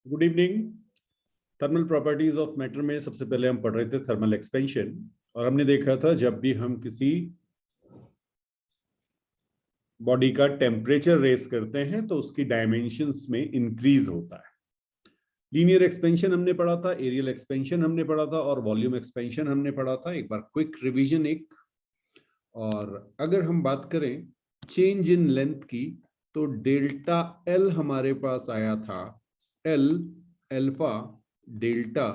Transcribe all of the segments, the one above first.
Good evening. Thermal properties of matter में सबसे पहले हम पढ़ रहे थे थर्मल एक्सपेंशन, और हमने देखा था जब भी हम किसी बॉडी का टेम्परेचर रेस करते हैं तो उसकी डायमेंशंस में इंक्रीज होता है। लीनियर एक्सपेंशन हमने पढ़ा था, एरियल एक्सपेंशन हमने पढ़ा था और वॉल्यूम एक्सपेंशन हमने पढ़ा था। एक बार क्विक रिवीजन एक। और अगर हम बात करें चेंज इन लेंथ की, तो डेल्टा एल हमारे पास आया था, एल अल्फा डेल्टा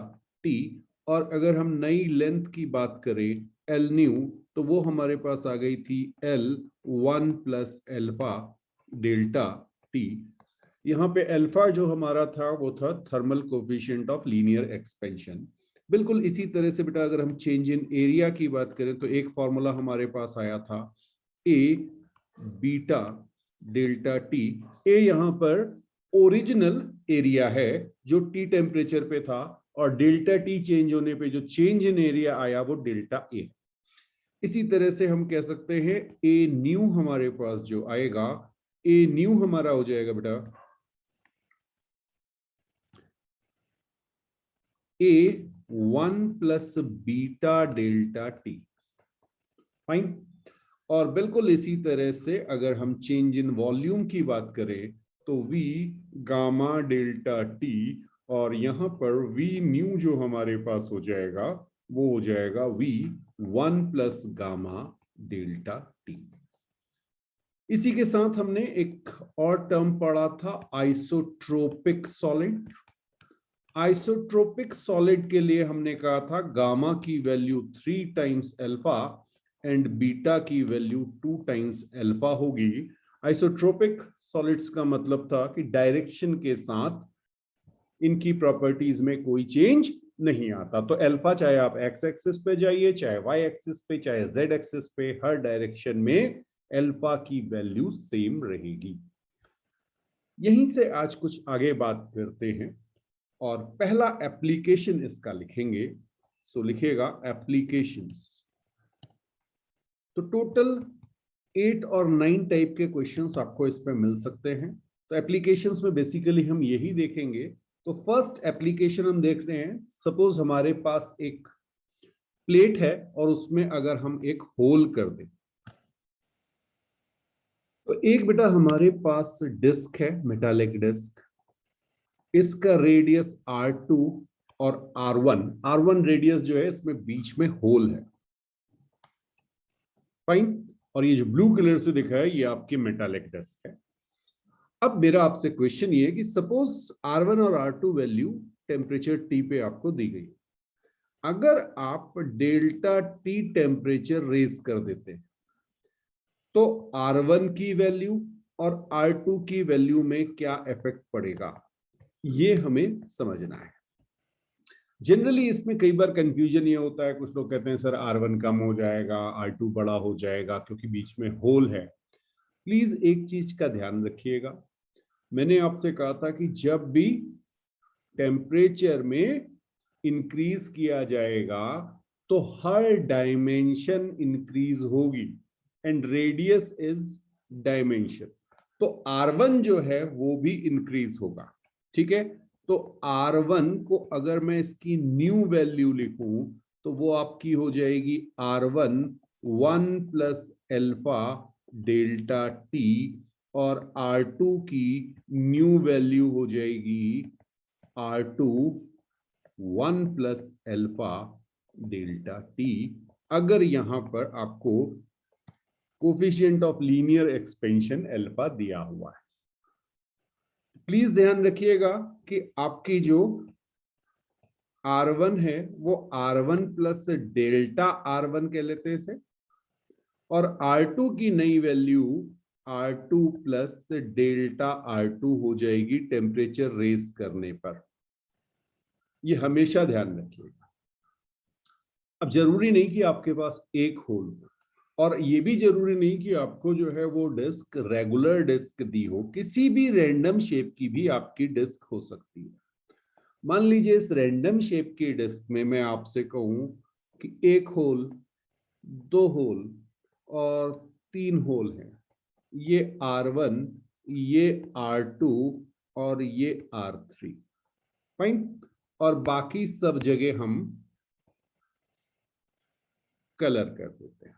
टी। और अगर हम नई लेंथ की बात करें एल न्यू, तो वो हमारे पास आ गई थी L 1 plus alpha delta T. यहाँ पे अल्फा जो हमारा था वो था thermal coefficient of linear expansion. बिल्कुल इसी तरह से बेटा अगर हम चेंज इन एरिया की बात करें तो एक फॉर्मूला हमारे पास आया था ए बीटा डेल्टा टी। ए यहाँ पर ओरिजिनल एरिया है जो टी टेम्परेचर पे था, और डेल्टा टी चेंज होने पे जो चेंज इन एरिया आया वो डेल्टा ए। इसी तरह से हम कह सकते हैं ए न्यू हमारे पास जो आएगा, ए न्यू हमारा हो जाएगा बेटा ए 1 plus beta delta T. Fine. और बिल्कुल इसी तरह से अगर हम चेंज इन वॉल्यूम की बात करें तो वी गामा डेल्टा टी, और यहां पर वी न्यू जो हमारे पास हो जाएगा वो हो जाएगा V 1 plus gamma delta T. इसी के साथ हमने एक और टर्म पढ़ा था आइसोट्रोपिक सॉलिड। आइसोट्रोपिक सॉलिड के लिए हमने कहा था गामा की value 3 times alpha and beta की वैल्यू 2 टाइम्स अल्फा होगी। आइसोट्रोपिक सॉलिड्स का मतलब था कि डायरेक्शन के साथ इनकी प्रॉपर्टीज में कोई चेंज नहीं आता। तो अल्फा चाहे आप एक्स एक्सिस पे जाइए, चाहे वाई एक्सिस पे, चाहे जेड एक्सिस पे, हर डायरेक्शन में अल्फा की वैल्यू सेम रहेगी। यहीं से आज कुछ आगे बात करते हैं और पहला एप्लीकेशन इसका लिखेंगे। सो लिखेगा एप्लीकेशंस। तो टोटल 8 और 9 टाइप के क्वेश्चंस आपको इस पे मिल सकते हैं। तो एप्लीकेशंस में बेसिकली हम यही देखेंगे। तो फर्स्ट एप्लीकेशन हम देख रहे हैं, सपोज हमारे पास एक प्लेट है और उसमें अगर हम एक होल कर दें, तो एक बेटा हमारे पास डिस्क है, मेटालिक डिस्क। इसका रेडियस R2 और R1 रेडियस जो है इसमें बीच में होल है। फाइन। और ये जो ब्लू कलर से दिखा है ये आपकी मेटालिक डिस्क है। अब मेरा आपसे क्वेश्चन ये है कि सपोज R1 और R2 वैल्यू टेम्परेचर T पे आपको दी गई। अगर आप डेल्टा T टेम्परेचर रेज कर देते तो R1 की वैल्यू और R2 की वैल्यू में क्या इफेक्ट पड़ेगा, ये हमें समझना है। जनरली इसमें कई बार कंफ्यूजन ये होता है, कुछ लोग कहते हैं सर R1 कम हो जाएगा, R2 बड़ा हो जाएगा क्योंकि बीच में होल है। प्लीज एक चीज का ध्यान रखिएगा, मैंने आपसे कहा था कि जब भी टेम्परेचर में इंक्रीज किया जाएगा तो हर डायमेंशन इंक्रीज होगी एंड रेडियस इज डायमेंशन। तो R1 जो है वो भी इंक्रीज होगा। ठीक है। तो R1 को अगर मैं इसकी न्यू वैल्यू लिखूं तो वो आपकी हो जाएगी R1 1 plus alpha delta T, और R2 की न्यू वैल्यू हो जाएगी R2 1 plus alpha delta T, अगर यहां पर आपको coefficient of linear expansion alpha दिया हुआ है। प्लीज ध्यान रखिएगा कि आपकी जो R1 है वो R1 प्लस डेल्टा R1 कह लेते हैं इसे, और R2 की नई value R2 plus delta R2 हो जाएगी टेम्परेचर रेज करने पर। ये हमेशा ध्यान रखिएगा। अब जरूरी नहीं कि आपके पास एक होल हो, और ये भी जरूरी नहीं कि आपको जो है वो डिस्क रेगुलर डिस्क दी हो, किसी भी रैंडम शेप की भी आपकी डिस्क हो सकती है। मान लीजिए इस रैंडम शेप की डिस्क में मैं आपसे कहूं कि एक होल, 2 होल और 3 होल हैं, ये R1, ये R2 और ये R3। फाइन। और बाकी सब जगह हम कलर कर देते हैं।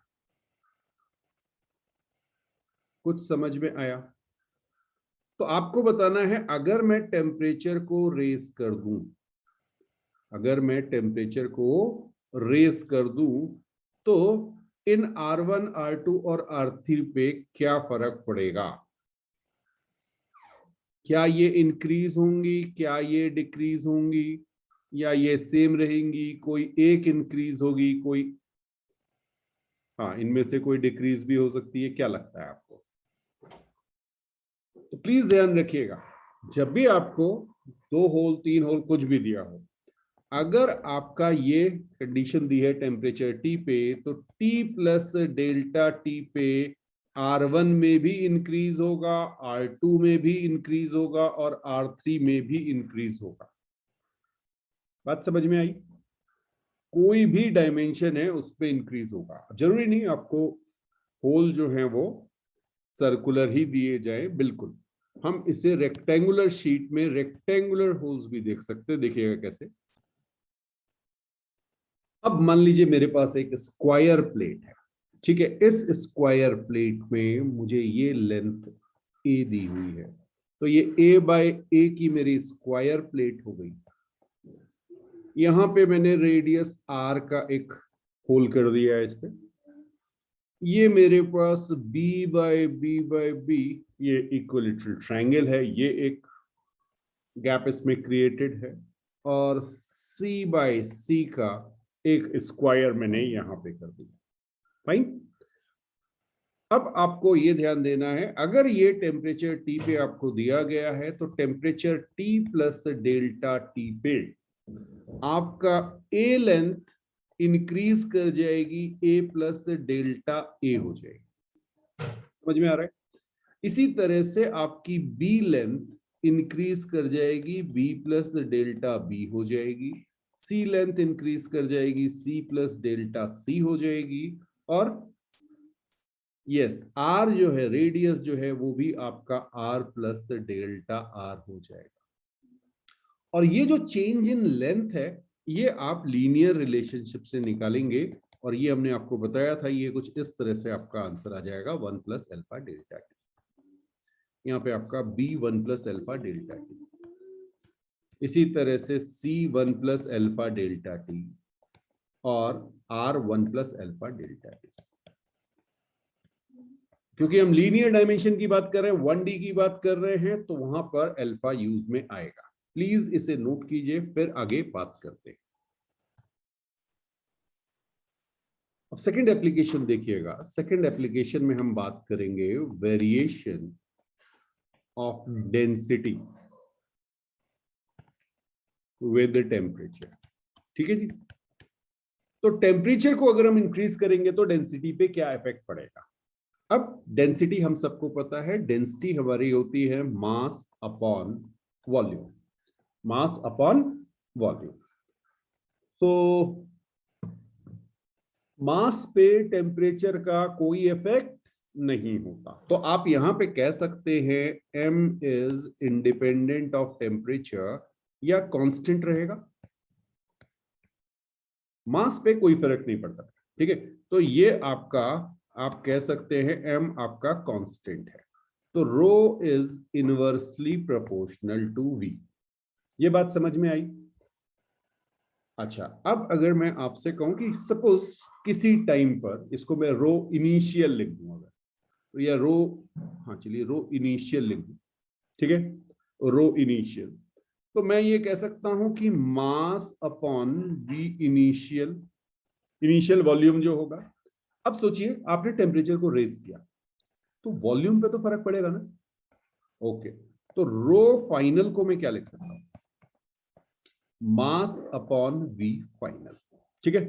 कुछ समझ में आया? तो आपको बताना है, अगर मैं टेम्परेचर को रेस कर दूं, अगर मैं टेम्परेचर को रेस कर दूं, तो इन R1, R2 और R3 पे क्या फर्क पड़ेगा? क्या ये इंक्रीज होंगी, क्या ये डिक्रीज होंगी, या ये सेम रहेंगी? कोई एक इंक्रीज होगी, कोई, हाँ, इनमें से कोई डिक्रीज भी हो सकती है। क्या लगता है आपको? तो प्लीज ध्यान रखिएगा, जब भी आपको 2 होल 3 होल कुछ भी दिया हो, अगर आपका ये कंडीशन दी है टेम्परेचर टी पे, तो टी प्लस डेल्टा टी पे R1 में भी इंक्रीज होगा, R2 में भी इंक्रीज होगा और R3 में भी इंक्रीज होगा। बात समझ में आई? कोई भी डायमेंशन है उस पे इंक्रीज होगा। जरूरी नहीं आपको होल जो है वो सर्कुलर ही दिए जाए, बिल्कुल हम इसे रेक्टेंगुलर शीट में रेक्टेंगुलर होल्स भी देख सकते हैं। देखिएगा कैसे। अब मान लीजिए मेरे पास एक स्क्वायर प्लेट है, ठीक है। इस स्क्वायर प्लेट में मुझे ये लेंथ ए दी हुई है, तो ये a बाय ए की मेरी स्क्वायर प्लेट हो गई। यहां पे मैंने रेडियस r का एक होल कर दिया है इस पे। ये मेरे पास b बाय b ये इक्विलेटरल ट्रायंगल है, ये एक गैप इसमें क्रिएटेड है, और c बाय c का एक स्क्वायर मैंने यहां पे कर दिया। फाइन। अब आपको ये ध्यान देना है, अगर ये टेम्परेचर T पे आपको दिया गया है, तो temperature T plus delta T पे आपका A लेंथ इंक्रीज कर जाएगी, A प्लस डेल्टा A हो जाएगी। समझ में आ रहा है? इसी तरह से आपकी B लेंथ इंक्रीज कर जाएगी, B प्लस डेल्टा B हो जाएगी। C लेंथ इंक्रीज कर जाएगी, C प्लस डेल्टा C हो जाएगी। और यस, R जो है, रेडियस जो है, वो भी आपका R प्लस डेल्टा R हो जाएगा। और ये जो चेंज इन लेंथ है, ये आप लीनियर रिलेशनशिप से निकालेंगे, और ये हमने आपको बताया था, ये कुछ इस तरह से आपका आंसर आ जाएगा 1 प्लस अल्फा डेल्टा टी। यहाँ पे आपका B 1 plus alpha delta T, इसी तरह से C 1 plus alpha delta T, और R 1 plus alpha delta T. क्योंकि हम लीनियर डायमेंशन की बात कर रहे हैं, 1D की बात कर रहे हैं, तो वहां पर अल्फा यूज में आएगा। प्लीज इसे नोट कीजिए, फिर आगे बात करते हैं। अब सेकंड एप्लीकेशन देखिएगा। सेकंड एप्लीकेशन में हम बात करेंगे variation of density with temperature. ठीक है जी। तो टेम्परेचर को अगर हम इंक्रीज करेंगे तो डेंसिटी पे क्या इफेक्ट पड़ेगा? अब डेंसिटी हम सबको पता है, डेंसिटी हमारी होती है mass upon volume, mass upon volume. तो मास पे टेम्परेचर का कोई इफेक्ट नहीं होता, तो आप यहां पे कह सकते हैं m is independent of temperature, या कांस्टेंट रहेगा। मास पे कोई फर्क नहीं पड़ता। ठीक है, तो ये आपका, आप कह सकते हैं m आपका कांस्टेंट है, तो rho is inversely proportional to v। ये बात समझ में आई? अच्छा, अब अगर मैं आपसे कहूं कि सपोज किसी टाइम पर, इसको मैं रो इनिशियल लिख दूं, अगर तो, या रो, हाँ चलिए रो इनिशियल लिख दूं, ठीक है, रो इनिशियल, तो मैं ये कह सकता हूं कि mass upon V initial, initial volume जो होगा। अब सोचिए आपने टेम्परेचर को रेज किया, तो वॉल्यूम पे तो फर्क पड़ेगा ना। ओके, तो रो फाइनल को मैं क्या लिख सकता हूं? Mass upon V final. ठीक है।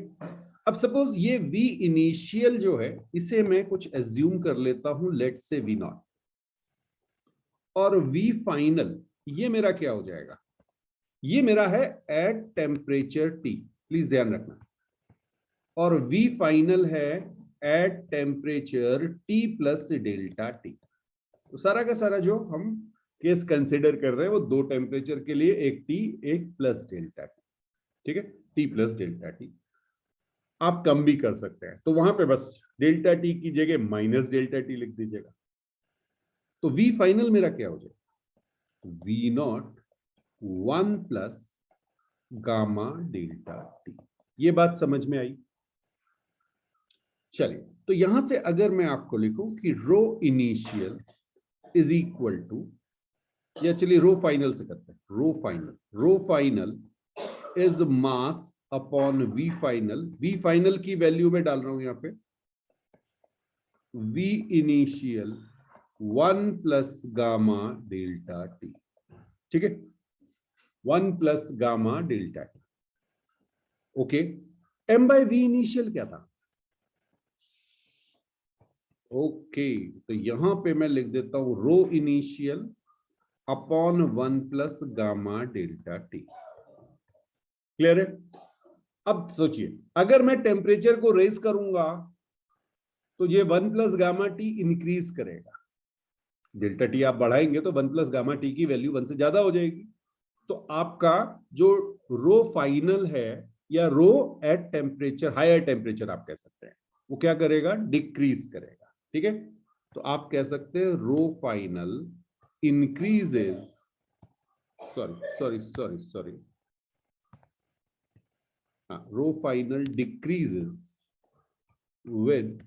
अब सपोज ये वी इनिशियल जो है, इसे मैं कुछ एज्यूम कर लेता हूं, लेट्स से वी नॉट, और वी फाइनल ये मेरा क्या हो जाएगा? ये मेरा है एट टेम्परेचर टी, प्लीज ध्यान रखना, और वी फाइनल है eight temperature T plus delta T. तो सारा का सारा जो हम केस कंसिडर कर रहे हैं वो दो टेम्परेचर के लिए, एक टी एक प्लस डेल्टा टी, ठीक है, टी प्लस डेल्टा टी। आप कम भी कर सकते हैं, तो वहां पे बस डेल्टा टी की जगह माइनस डेल्टा टी लिख दीजिएगा। तो वी फाइनल मेरा क्या हो जाएगा, V naught 1 plus gamma delta T. ये बात समझ में आई? चलिए, तो यहां से अगर मैं आपको लिखूं कि rho initial is equal to, या चलिए रो फाइनल से करते हैं, rho final is mass upon V final. V final की वैल्यू में डाल रहा हूं यहां पे, V initial 1 plus gamma delta T, ठीक है, 1 plus gamma delta T. Okay, M by V initial क्या था? ओके, तो यहां पे मैं लिख देता हूं rho initial upon 1 plus gamma delta T. Clear है? अब सोचिए, अगर मैं टेम्परेचर को रेज करूंगा तो ये 1 प्लस गामा टी इंक्रीज करेगा। डेल्टा टी आप बढ़ाएंगे तो 1 प्लस गामा टी की वैल्यू 1 से ज्यादा हो जाएगी। तो आपका जो रो फाइनल है, या रो एट टेम्परेचर, हायर टेम्परेचर आप कह सकते हैं, वो क्या करेगा, डिक्रीज करेगा। ठीक है, तो आप कह सकते हैं rho final increases, sorry, rho final decreases with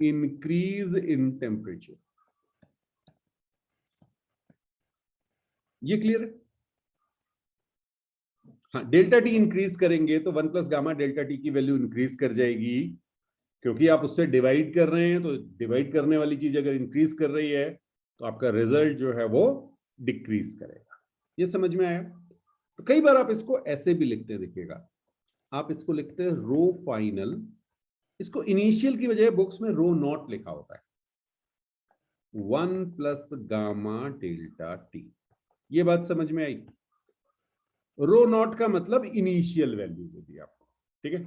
increase in temperature। ये क्लियर है? हाँ, डेल्टा टी इंक्रीज करेंगे तो 1 प्लस गामा डेल्टा टी की वैल्यू इंक्रीज कर जाएगी, क्योंकि आप उससे डिवाइड कर रहे हैं, तो डिवाइड करने वाली चीज अगर इंक्रीज कर रही है तो आपका रिजल्ट जो है वो डिक्रीज करेगा। ये समझ में आया? तो कई बार आप इसको ऐसे भी लिखते हैं, देखिएगा, आप इसको लिखते हैं रो फाइनल, इसको इनिशियल की बजाय बुक्स में रो नॉट लिखा होता है, 1 प्लस गामा डेल्टा टी। ये बात समझ में आई? रो नॉट का मतलब इनिशियल वैल्यू दे दी आपको, ठीक है।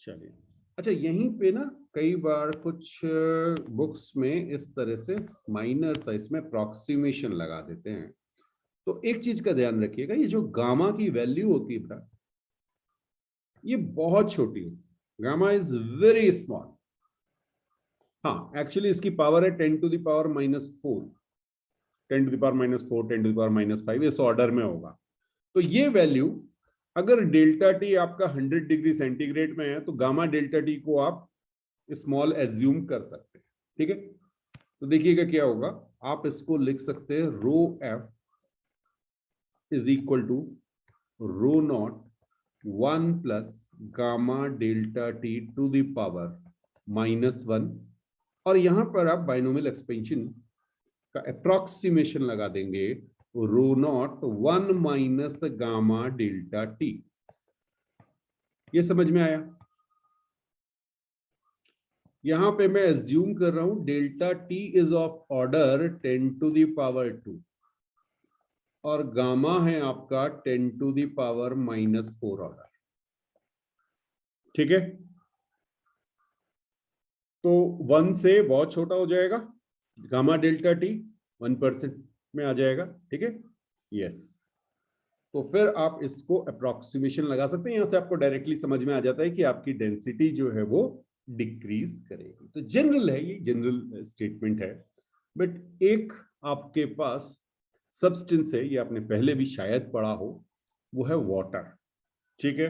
चलिए, अच्छा, यहीं पे ना कई बार कुछ बुक्स में इस तरह से माइनर सा इसमें अप्रॉक्सीमेशन लगा देते हैं। तो एक चीज का ध्यान रखिएगा, ये जो गामा की वैल्यू होती है बेटा, ये बहुत छोटी है, गामा इज वेरी स्मॉल। हाँ, एक्चुअली इसकी पावर है 10 to the power -4, 10 to the power -4, 10 to the power -5, इस ऑर्डर में होगा। तो ये वैल्यू, अगर डेल्टा टी आपका 100 डिग्री सेंटीग्रेड में है तो गामा डेल्टा टी को आप स्मॉल एज्यूम कर सकते हैं, ठीक है। तो देखिएगा क्या होगा, आप इसको लिख सकते हैं rho F is equal to rho not 1 plus gamma delta T to the power -1, और यहां पर आप बाइनोमियल एक्सपेंशन का अप्रॉक्सीमेशन लगा देंगे, rho not 1 minus gamma delta T. ये समझ में आया? यहां पे मैं एज्यूम कर रहा हूं delta T is of order 10 to the power 2, और गामा है आपका 10 टू द पावर -4 ऑर्डर, ठीक है। तो 1 से बहुत छोटा हो जाएगा, गामा डेल्टा टी 1% में आ जाएगा, ठीक है। यस, तो फिर आप इसको अप्रॉक्सीमेशन लगा सकते हैं, यहां से आपको डायरेक्टली समझ में आ जाता है कि आपकी डेंसिटी जो है वो डिक्रीज करेगी। तो जनरल है, ये जनरल स्टेटमेंट है, बट एक आपके पास सब्सटेंस है, ये आपने पहले भी शायद पढ़ा हो, वो है वाटर, ठीक है।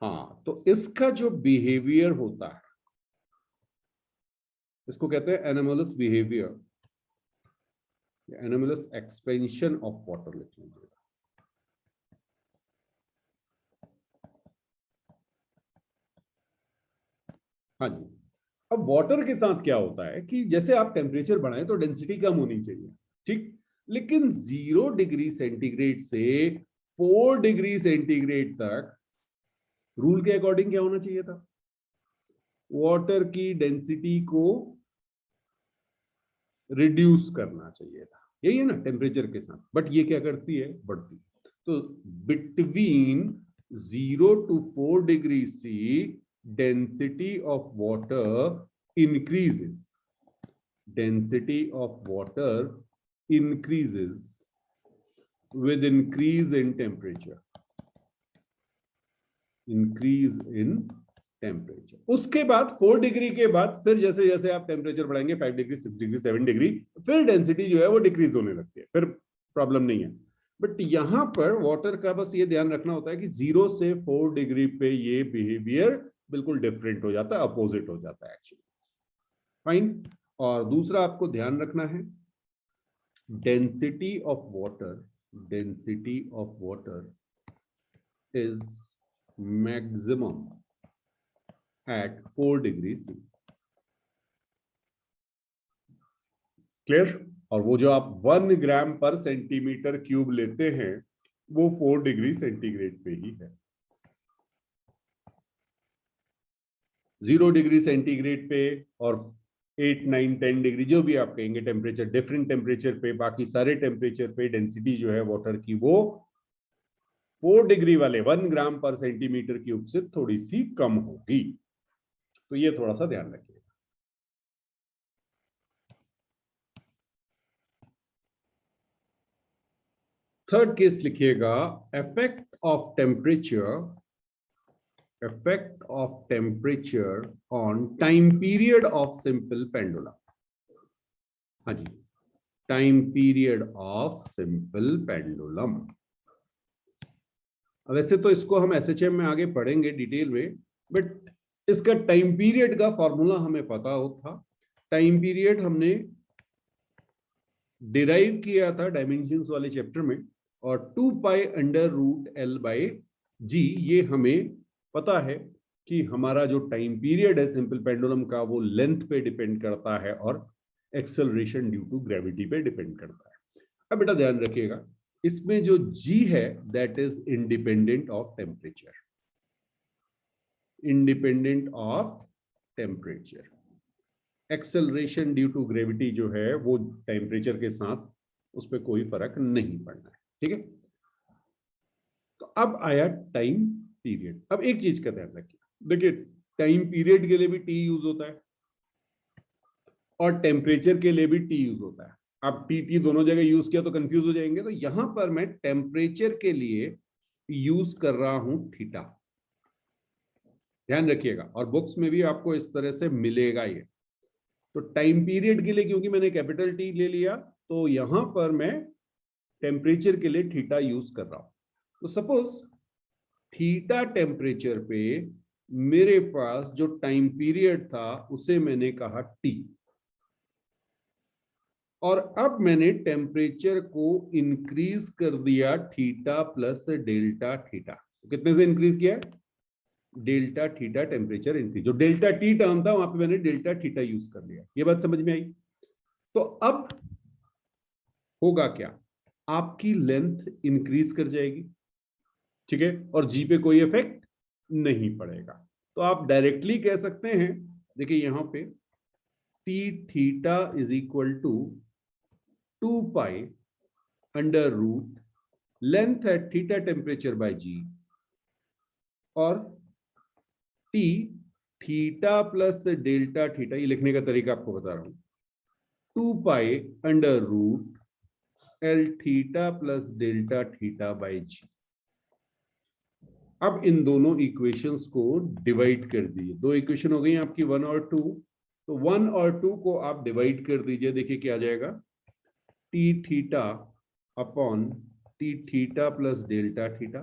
हाँ, तो इसका जो बिहेवियर होता है, इसको कहते हैं anomalous behaviour, anomalous expansion of water लिख लीजिए। हाँ जी, अब वाटर के साथ क्या होता है कि जैसे आप टेम्परेचर बढ़ाएं तो डेंसिटी कम होनी चाहिए, ठीक, लेकिन 0 डिग्री सेंटीग्रेड से 4 डिग्री सेंटीग्रेड तक रूल के अकॉर्डिंग क्या होना चाहिए था, वाटर की डेंसिटी को रिड्यूस करना चाहिए था। यही है ना टेम्परेचर के साथ, बट ये क्या करती है, बढ़ती है। तो between 0 to 4 degree C density of water increases, density of water increases with increase in temperature. Increase in temperature. उसके बाद 4 डिग्री के बाद फिर जैसे जैसे आप टेम्परेचर बढ़ाएंगे 5 डिग्री 6 डिग्री 7 डिग्री, फिर डेंसिटी जो है वो डिक्रीज होने लगती है, फिर प्रॉब्लम नहीं है। बट यहां पर वाटर का बस ये ध्यान रखना होता है कि 0 से 4 डिग्री पे ये बिहेवियर बिल्कुल डिफरेंट हो जाता है, अपोजिट हो जाता है एक्चुअली। फाइन। और दूसरा आपको ध्यान रखना है, density of water is maximum at 4 degrees C. Clear? और वो जो आप 1 ग्राम पर सेंटीमीटर क्यूब लेते हैं वो 4 डिग्री सेंटीग्रेड पे ही है। 0 डिग्री सेंटीग्रेड पे और 8, 9, 10 डिग्री जो भी आप कहेंगे टेम्परेचर, डिफरेंट टेम्परेचर पे, बाकी सारे टेम्परेचर पे डेंसिटी जो है वाटर की वो 4 डिग्री वाले 1 ग्राम पर सेंटीमीटर क्यूब से थोड़ी सी कम होगी। तो ये थोड़ा सा ध्यान रखिएगा। थर्ड केस लिखिएगा, effect of temperature on time period of simple pendulum. हाँ जी, time period of simple pendulum. वैसे तो इसको हम एसएचएम में आगे पढ़ेंगे डिटेल में, बट इसका टाइम पीरियड का फॉर्मूला हमें पता हो था। टाइम पीरियड हमने डिराइव किया था डायमेंशंस वाले चैप्टर में, और 2 pi under root L by G, ये हमें पता है कि हमारा जो टाइम पीरियड है सिंपल पेंडुलम का वो लेंथ पे डिपेंड करता है और एक्सेलरेशन ड्यू टू ग्रेविटी पे डिपेंड करता है। अब बेटा ध्यान रखिएगा, इसमें जो जी है that is independent of temperature, independent of temperature. Acceleration due to gravity जो है वो टेम्परेचर के साथ उस पर कोई फर्क नहीं पड़ना है, ठीक है। तो अब आया टाइम पीरियड। अब एक चीज का ध्यान रखिए, देखिए टाइम पीरियड के लिए भी टी यूज होता है और टेम्परेचर के लिए भी टी यूज होता है। अब टी दोनों जगह यूज किया तो कंफ्यूज हो जाएंगे, तो यहां पर मैं टेम्परेचर के लिए यूज कर रहा हूं थीटा, ध्यान रखिएगा, और बुक्स में भी आपको इस तरह से मिलेगा ये। तो टाइम पीरियड के लिए क्योंकि मैंने कैपिटल टी ले लिया, तो यहां पर मैं टेम्परेचर के लिए थीटा यूज कर रहा हूं। तो सपोज थीटा टेम्परेचर पे मेरे पास जो टाइम पीरियड था उसे मैंने कहा टी, और अब मैंने टेम्परेचर को इंक्रीज कर दिया थीटा प्लस डेल्टा थीटा। कितने से इंक्रीज किया? Delta theta temperature increase. जो डेल्टा टी टर्म था वहां पे मैंने डेल्टा थीटा यूज कर लिया। ये बात समझ में आई? तो अब होगा क्या, आपकी लेंथ इंक्रीज कर जाएगी, ठीक है, और जी पे कोई इफेक्ट नहीं पड़ेगा। तो आप डायरेक्टली कह सकते हैं, देखिए यहां पे T theta is equal to 2 pi under root length at theta temperature by G, और T theta plus delta theta, ये लिखने का तरीका आपको बता रहा हूं, 2 pi under root L theta plus delta theta by G. अब इन दोनों इक्वेशंस को डिवाइड कर दीजिए। दो इक्वेशन हो गई आपकी 1 और 2, तो 1 और 2 को आप डिवाइड कर दीजिए। देखिए क्या आ जाएगा, T theta upon T theta plus delta theta.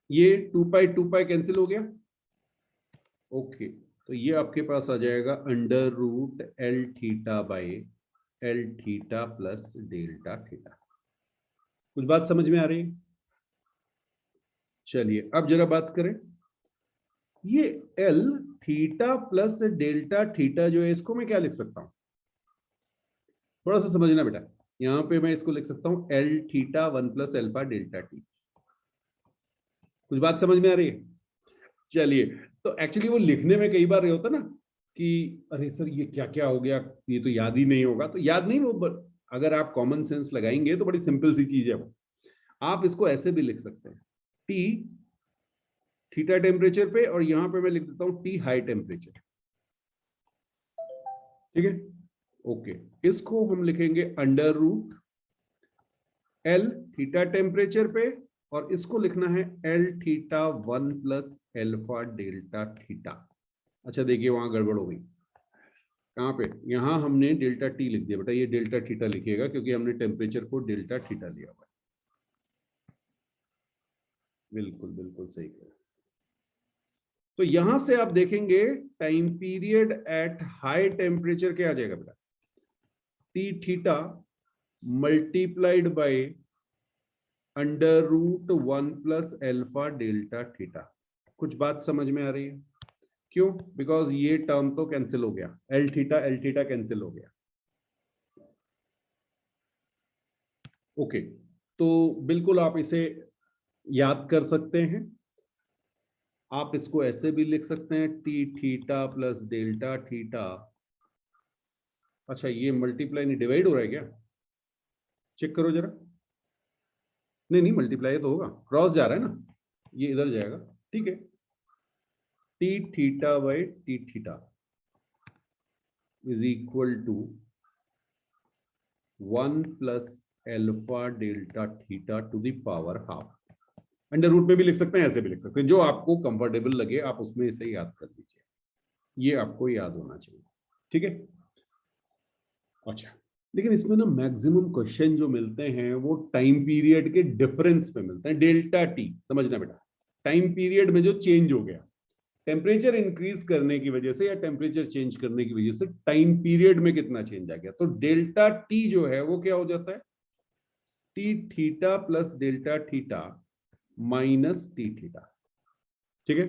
ये 2 पाई कैंसिल हो गया, ओके। तो ये आपके पास आ जाएगा under root L theta by L theta plus delta theta. कुछ बात समझ में आ रही है? चलिए अब जरा बात करें, ये L theta plus delta theta जो है इसको मैं क्या लिख सकता हूं, थोड़ा सा समझना बेटा। यहां पे मैं इसको लिख सकता हूं L theta 1 plus alpha delta T. कुछ बात समझ में आ रही है? चलिए, तो एक्चुअली वो लिखने में कई बार ये होता ना कि अरे सर ये क्या क्या हो गया, ये तो याद ही नहीं होगा। तो याद नहीं, वो अगर आप कॉमन सेंस लगाएंगे तो बड़ी सिंपल सी चीज है वो। आप इसको ऐसे भी लिख सकते हैं, टी थीटा टेम्परेचर पे, और यहां पे मैं लिख देता हूं टी हाई टेम्परेचर, ठीक है, ओके। इसको हम लिखेंगे under root L theta temperature पे, और इसको लिखना है L theta 1 plus alpha delta theta. अच्छा देखिए वहां गड़बड़ हो गई, कहां पे, यहां हमने डेल्टा टी लिख दिया बेटा, ये डेल्टा थीटा लिखिएगा क्योंकि हमने टेम्परेचर को डेल्टा थीटा लिया हुआ है। बिल्कुल बिल्कुल सही कह, तो यहां से आप देखेंगे time period at high temperature क्या आ जाएगा बेटा, T theta multiplied by under root 1 plus alpha delta theta. कुछ बात समझ में आ रही है? क्यों? बिकॉज ये टर्म तो कैंसिल हो गया, एल थीटा कैंसिल हो गया। ओके, तो बिल्कुल आप इसे याद कर सकते हैं। आप इसको ऐसे भी लिख सकते हैं T theta plus delta theta. अच्छा ये मल्टीप्लाई नहीं डिवाइड हो रहा है क्या? चेक करो जरा। नहीं नहीं मल्टीप्लाई तो होगा, क्रॉस जा रहा है ना, ये इधर जाएगा। ठीक है, T theta by T theta is equal to 1 plus alpha delta theta to the power half. Under root में भी लिख सकते हैं, ऐसे भी लिख सकते हैं, जो आपको कंफर्टेबल लगे आप उसमें इसे याद कर लीजिए, ये आपको याद होना चाहिए। ठीक है, अच्छा लेकिन इसमें ना मैक्सिमम क्वेश्चन जो मिलते हैं वो टाइम पीरियड के डिफरेंस पे मिलते हैं, डेल्टा टी समझना बेटा, टाइम पीरियड में जो चेंज हो गया टेम्परेचर इंक्रीज करने की वजह से या टेम्परेचर चेंज करने की वजह से टाइम पीरियड में कितना चेंज आ गया, तो डेल्टा टी जो है वो क्या हो जाता है, T theta plus delta theta minus T theta. ठीक है,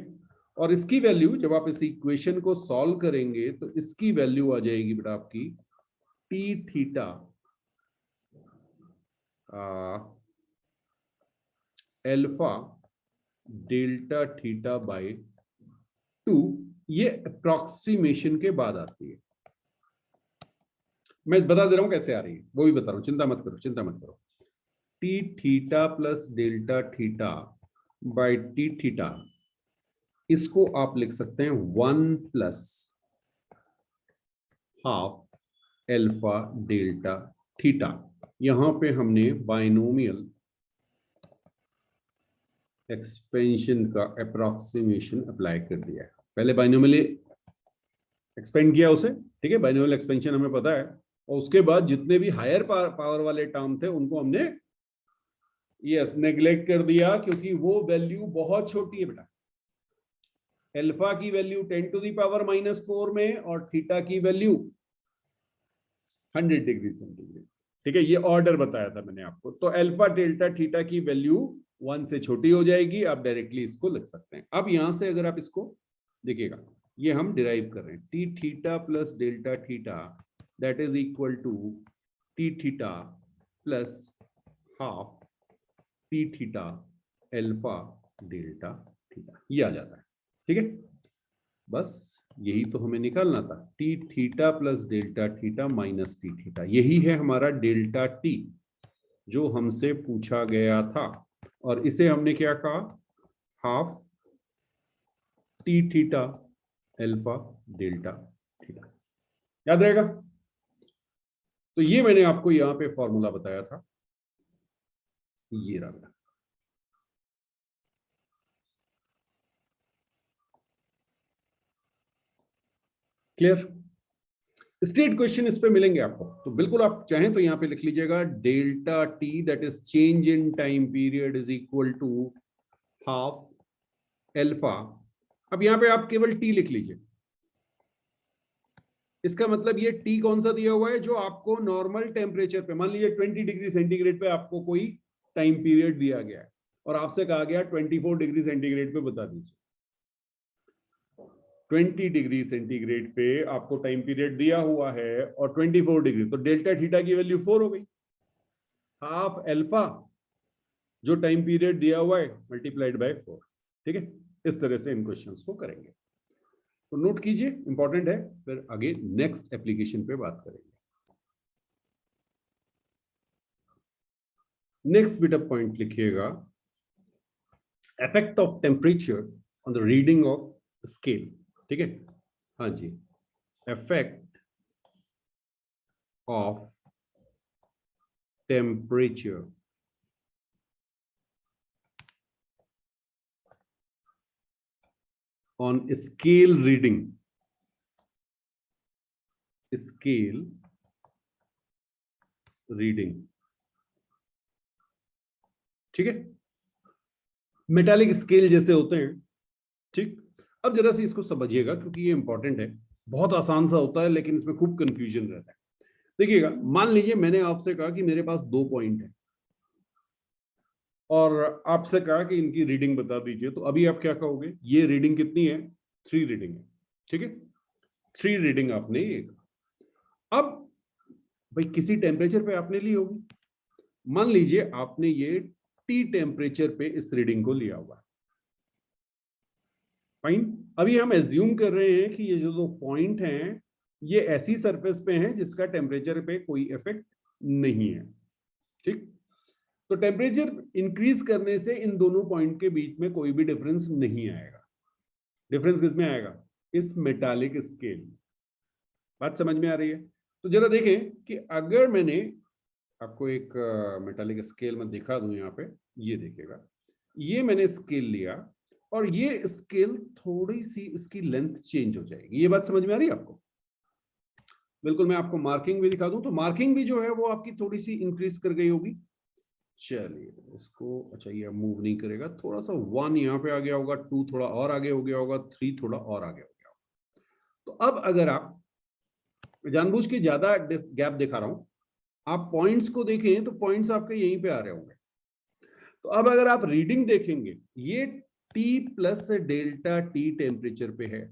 और इसकी वैल्यू जब आप इस इक्वेशन को सॉल्व करेंगे तो इसकी वैल्यू आ जाएगी बेटा आपकी T theta alpha delta theta bye 2। ये अप्रोक्सीमेशन के बाद आती है, मैं बता दे रहा हूं कैसे आ रही है, वो भी बता रहा हूं, चिंता मत करो चिंता मत करो। T theta plus delta theta bye T theta, इसको आप लिख सकते हैं 1 plus half alpha delta theta. यहां पे हमने बाइनोमियल एक्सपेंशन का अप्रोक्सीमेशन अप्लाई कर दिया है, पहले बाइनोमियल एक्सपेंड किया उसे, ठीक है, बाइनोमियल एक्सपेंशन हमें पता है, और उसके बाद जितने भी हायर पावर वाले टर्म थे उनको हमने यस नेग्लेक्ट कर दिया, क्योंकि वो वैल्यू बहुत छोटी है बेटा। एल्फा की वैल्यू 10 टू द पावर -4 में और थीटा की वैल्यू 100 डिग्री सेंटीग्रेड। ठीक है, ये ऑर्डर बताया था मैंने आपको, तो अल्फा डेल्टा थीटा की वैल्यू 1 से छोटी हो जाएगी, आप डायरेक्टली इसको लिख सकते हैं। अब यहां से अगर आप इसको देखिएगा, ये हम डिराइव कर रहे हैं T theta plus delta theta that is equal to T theta plus half T theta alpha delta theta, ये आ जाता है। ठीक है, बस यही तो हमें निकालना था, T theta plus delta theta minus T theta, यही है हमारा डेल्टा टी जो हमसे पूछा गया था, और इसे हमने क्या कहा, half T theta alpha delta theta, याद रहेगा। तो ये मैंने आपको यहां पे फॉर्मूला बताया था, ये रहा। क्लियर? स्टेट क्वेश्चन इस पे मिलेंगे आपको, तो बिल्कुल आप चाहें तो यहां पे लिख लीजिएगा delta T that is change in time period is equal to half alpha. अब यहां पे आप केवल टी लिख लीजिए, इसका मतलब ये टी कौन सा दिया हुआ है, जो आपको नॉर्मल टेम्परेचर पे, मान लीजिए 20 डिग्री सेंटीग्रेड पे आपको कोई टाइम पीरियड दिया गया है और आपसे कहा गया 24 डिग्री सेंटीग्रेड पे बता दीजिए। 20 डिग्री सेंटीग्रेड पे आपको टाइम पीरियड दिया हुआ है और 24 डिग्री, तो डेल्टा थीटा की वैल्यू 4 हो गई, हाफ एल्फा जो टाइम पीरियड दिया हुआ है मल्टीप्लाइड बाय 4। ठीक है, इस तरह से इन क्वेश्चंस को करेंगे, तो नोट कीजिए, इंपॉर्टेंट है, फिर आगे नेक्स्ट एप्लीकेशन पे बात करेंगे। नेक्स्ट बिट ऑफ पॉइंट लिखिएगा, effect of temperature on the reading of scale. ठीक है, हाँ जी, effect of temperature on scale reading, scale reading, ठीक है, मेटालिक स्केल जैसे होते हैं, ठीक। अब जरा से इसको समझिएगा क्योंकि ये इंपॉर्टेंट है, बहुत आसान सा होता है लेकिन इसमें खूब कंफ्यूजन रहता है। देखिएगा, मान लीजिए मैंने आपसे कहा कि मेरे पास 2 पॉइंट है और आपसे कहा कि इनकी रीडिंग बता दीजिए, तो अभी आप क्या कहोगे, ये रीडिंग कितनी है, 3 रीडिंग है, ठीक है, 3 रीडिंग आपने ये। अब भाई किसी टेम्परेचर पे आपने ली होगी, मान लीजिए आपने ये टी टेम्परेचर पे इस रीडिंग को लिया हुआ, फाइन। अभी हम एज्यूम कर रहे हैं कि ये जो 2 पॉइंट हैं ये ऐसी सरफेस पे हैं जिसका टेम्परेचर पे कोई इफेक्ट नहीं है, ठीक। तो टेम्परेचर इंक्रीज करने से इन दोनों पॉइंट के बीच में कोई भी डिफरेंस नहीं आएगा। डिफरेंस किस में आएगा, इस मेटालिक स्केल। बात समझ में आ रही है? तो जरा देखें कि अगर मैंने आपको एक मेटालिक स्केल में दिखा दूं, यहाँ पे ये देखिएगा, ये मैंने स्केल लिया और ये स्केल थोड़ी सी इसकी लेंथ चेंज हो जाएगी। ये बात समझ में आ रही है आपको? बिल्कुल, मैं आपको मार्किंग भी दिखा दूं, तो मार्किंग भी जो है वो आपकी थोड़ी सी इंक्रीज कर गई होगी। चलिए इसको, अच्छा ये मूव नहीं करेगा, थोड़ा सा 1 यहाँ पे आ गया होगा, 2 थोड़ा और आगे हो गया होगा, 3 थोड़ा और आगे हो गया होगा। तो अब अगर आप, जानबूझ के ज्यादा गैप दिखा रहा हूं, आप पॉइंट्स को देखें तो पॉइंट्स आपके यहीं पे आ रहे होंगे। तो अब अगर आप रीडिंग देखेंगे, ये T plus delta T temperature पे है,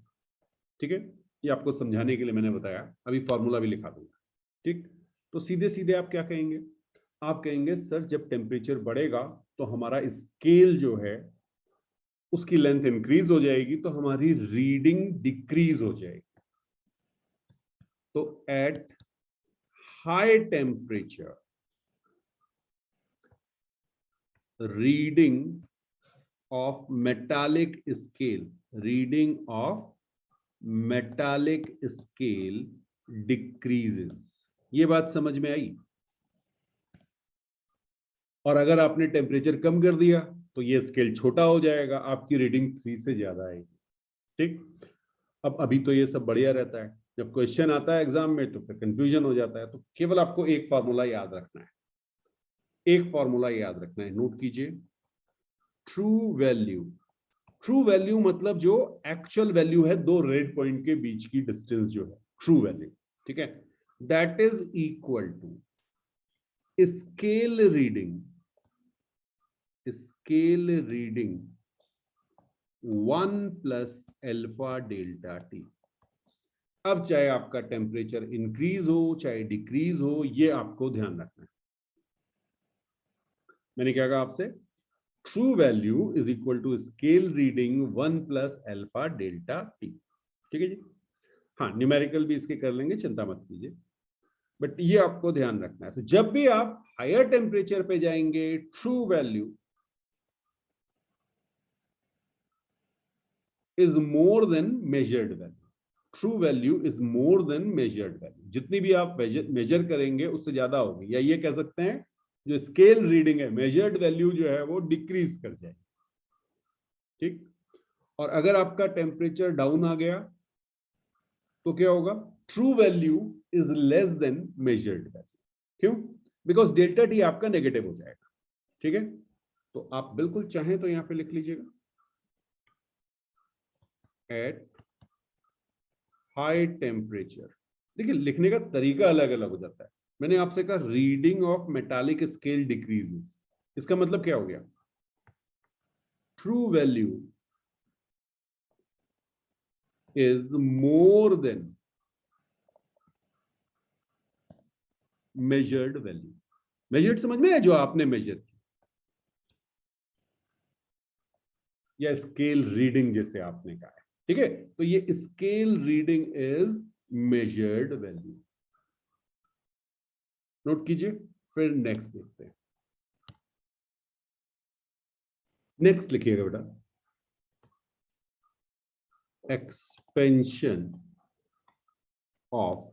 ठीक है, ये आपको समझाने के लिए मैंने बताया, अभी फॉर्मूला भी लिखा दूंगा, ठीक। तो सीधे सीधे आप क्या कहेंगे, आप कहेंगे सर जब टेम्परेचर बढ़ेगा तो हमारा स्केल जो है उसकी लेंथ इंक्रीज हो जाएगी, तो हमारी रीडिंग डिक्रीज हो जाएगी। तो eight high temperature reading of metallic scale, reading of metallic scale decreases। ये बात समझ में आई? और अगर आपने टेम्परेचर कम कर दिया तो ये स्केल छोटा हो जाएगा, आपकी रीडिंग 3 से ज्यादा आएगी, ठीक। अब अभी तो ये सब बढ़िया रहता है, जब क्वेश्चन आता है एग्जाम में तो फिर कंफ्यूजन हो जाता है। तो केवल आपको एक फॉर्मूला याद रखना है, एक फॉर्मूला याद रखना है, नोट कीजिए, ट्रू वैल्यू। ट्रू वैल्यू मतलब जो एक्चुअल वैल्यू है दो रेड पॉइंट के बीच की डिस्टेंस जो है, ट्रू वैल्यू, ठीक है, that is equal to scale reading, scale reading 1 plus alpha delta T. अब चाहे आपका टेम्परेचर इंक्रीज हो चाहे डिक्रीज हो, ये आपको ध्यान रखना है। मैंने क्या कहा आपसे, true value is equal to scale reading 1 plus alpha delta T, ठीक है जी। हाँ, न्यूमेरिकल भी इसके कर लेंगे, चिंता मत कीजिए, बट ये आपको ध्यान रखना है। तो जब भी आप हायर टेम्परेचर पे जाएंगे, true value is more than measured value, true value is more than measured value. जितनी भी आप मेजर करेंगे उससे ज्यादा होगी, या ये कह सकते हैं जो स्केल रीडिंग है, मेजर्ड वैल्यू जो है वो डिक्रीज कर जाएगी, ठीक। और अगर आपका टेम्परेचर डाउन आ गया तो क्या होगा, true value is less then measured value. क्यों? बिकॉज डेल्टा टी आपका नेगेटिव हो जाएगा, ठीक है। तो आप बिल्कुल चाहें तो यहां पे लिख लीजिएगा, एट हाई टेम्परेचर। देखिए लिखने का तरीका अलग अलग हो जाता है। मैंने आपसे कहा reading of metallic scale decreases, इसका मतलब क्या हो गया, true value is more than measured value. Measured समझ में है, जो आपने मेजर की, या स्केल रीडिंग जैसे आपने कहा है, ठीक है। तो ये scale reading is measured value, note कीजिए। फिर नेक्स्ट देखते हैं, नेक्स्ट लिखिएगा बेटा, expansion of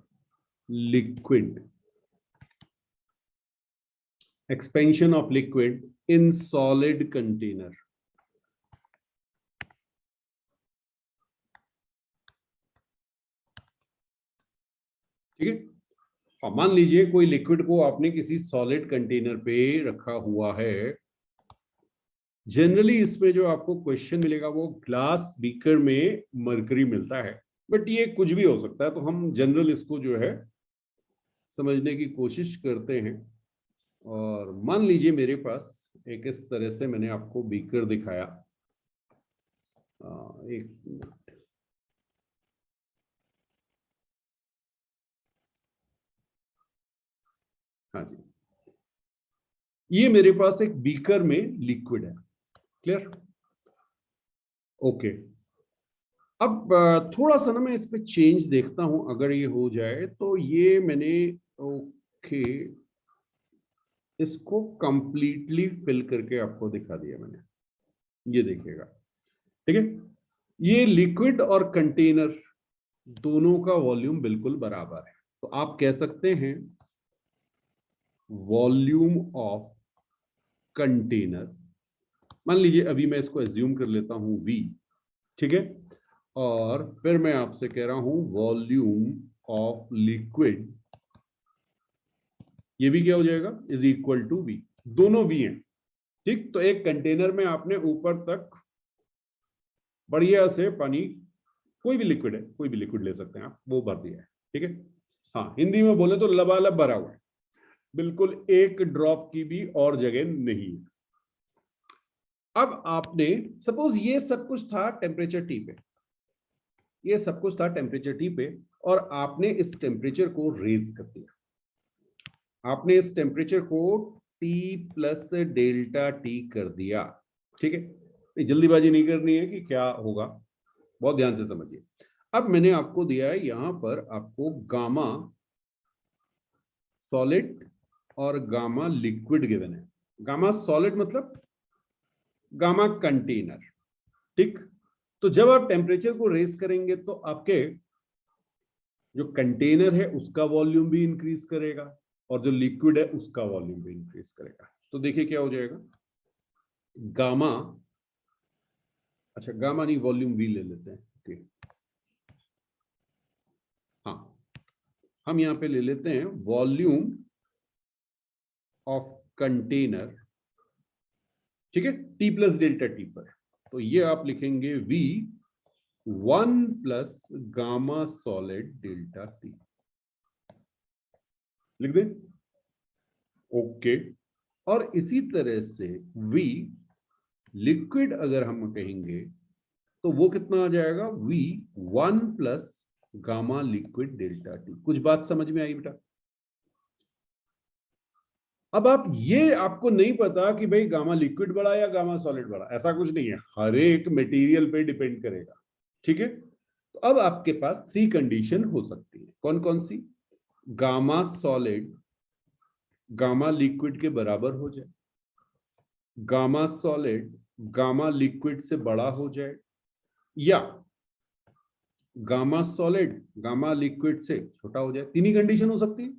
liquid expansion of liquid in solid container. ठीक है, और मान लीजिए कोई लिक्विड को आपने किसी सॉलिड कंटेनर पे रखा हुआ है। जनरली इसमें जो आपको क्वेश्चन मिलेगा वो ग्लास बीकर में मरकरी मिलता है, बट ये कुछ भी हो सकता है, तो हम जनरल इसको जो है समझने की कोशिश करते हैं। और मान लीजिए मेरे पास एक इस तरह से मैंने आपको बीकर दिखाया। एक मिनट, हाँ जी, ये मेरे पास एक बीकर में लिक्विड है। क्लियर? ओके। अब थोड़ा सा ना मैं इस पे चेंज देखता हूं, अगर ये हो जाए तो ये मैंने ओके इसको कंप्लीटली फिल करके आपको दिखा दिया मैंने, ये देखिएगा। ठीक है, ये लिक्विड और कंटेनर दोनों का वॉल्यूम बिल्कुल बराबर है, तो आप कह सकते हैं वॉल्यूम ऑफ कंटेनर, मान लीजिए अभी मैं इसको एज्यूम कर लेता हूं V, ठीक है, और फिर मैं आपसे कह रहा हूं वॉल्यूम ऑफ लिक्विड, ये भी क्या हो जाएगा, इज इक्वल टू V, दोनों V हैं। ठीक, तो एक कंटेनर में आपने ऊपर तक बढ़िया से पानी, कोई भी लिक्विड है, कोई भी लिक्विड ले सकते हैं आप, वो भर दिया है। ठीक है, हाँ, हिंदी में बोले तो लबालब भरा हुआ है, बिल्कुल एक ड्रॉप की भी और जगह नहीं है। अब आपने सपोज ये सब कुछ था टेम्परेचर T पे, ये सब कुछ था टेम्परेचर T पे, और आपने इस टेम्परेचर को रेज कर दिया, आपने इस टेम्परेचर को T प्लस डेल्टा T कर दिया। ठीक है, जल्दीबाजी नहीं करनी है कि क्या होगा, बहुत ध्यान से समझिए। अब मैंने आपको दिया है यहां पर आपको गामा सॉलिड और गामा लिक्विड गिवन है। गामा सॉलिड मतलब गामा कंटेनर। ठीक, तो जब आप टेम्परेचर को रेज करेंगे तो आपके जो कंटेनर है उसका वॉल्यूम भी इंक्रीज करेगा, और जो लिक्विड है उसका वॉल्यूम भी इंक्रीज करेगा। तो देखिए क्या हो जाएगा, गामा, अच्छा गामा नहीं, वॉल्यूम वी ले लेते हैं। ओके, हाँ, हम यहां पे ले लेते हैं वॉल्यूम ऑफ कंटेनर, ठीक है, टी प्लस डेल्टा टी पर, तो ये आप लिखेंगे V 1 plus gamma solid delta T, लिख दें। ओके, और इसी तरह से V लिक्विड अगर हम कहेंगे तो वो कितना आ जाएगा, V 1 plus gamma liquid delta T. कुछ बात समझ में आई बेटा? अब आप ये आपको नहीं पता कि भाई गामा लिक्विड बड़ा या गामा सॉलिड बड़ा, ऐसा कुछ नहीं है, हर एक मटेरियल पे डिपेंड करेगा। ठीक है, तो अब आपके पास 3 कंडीशन हो सकती है, कौन कौन सी, गामा सॉलिड गामा लिक्विड के बराबर हो जाए, गामा सॉलिड गामा लिक्विड से बड़ा हो जाए, या गामा सॉलिड गामा लिक्विड से छोटा हो जाए। 3 ही कंडीशन हो सकती है,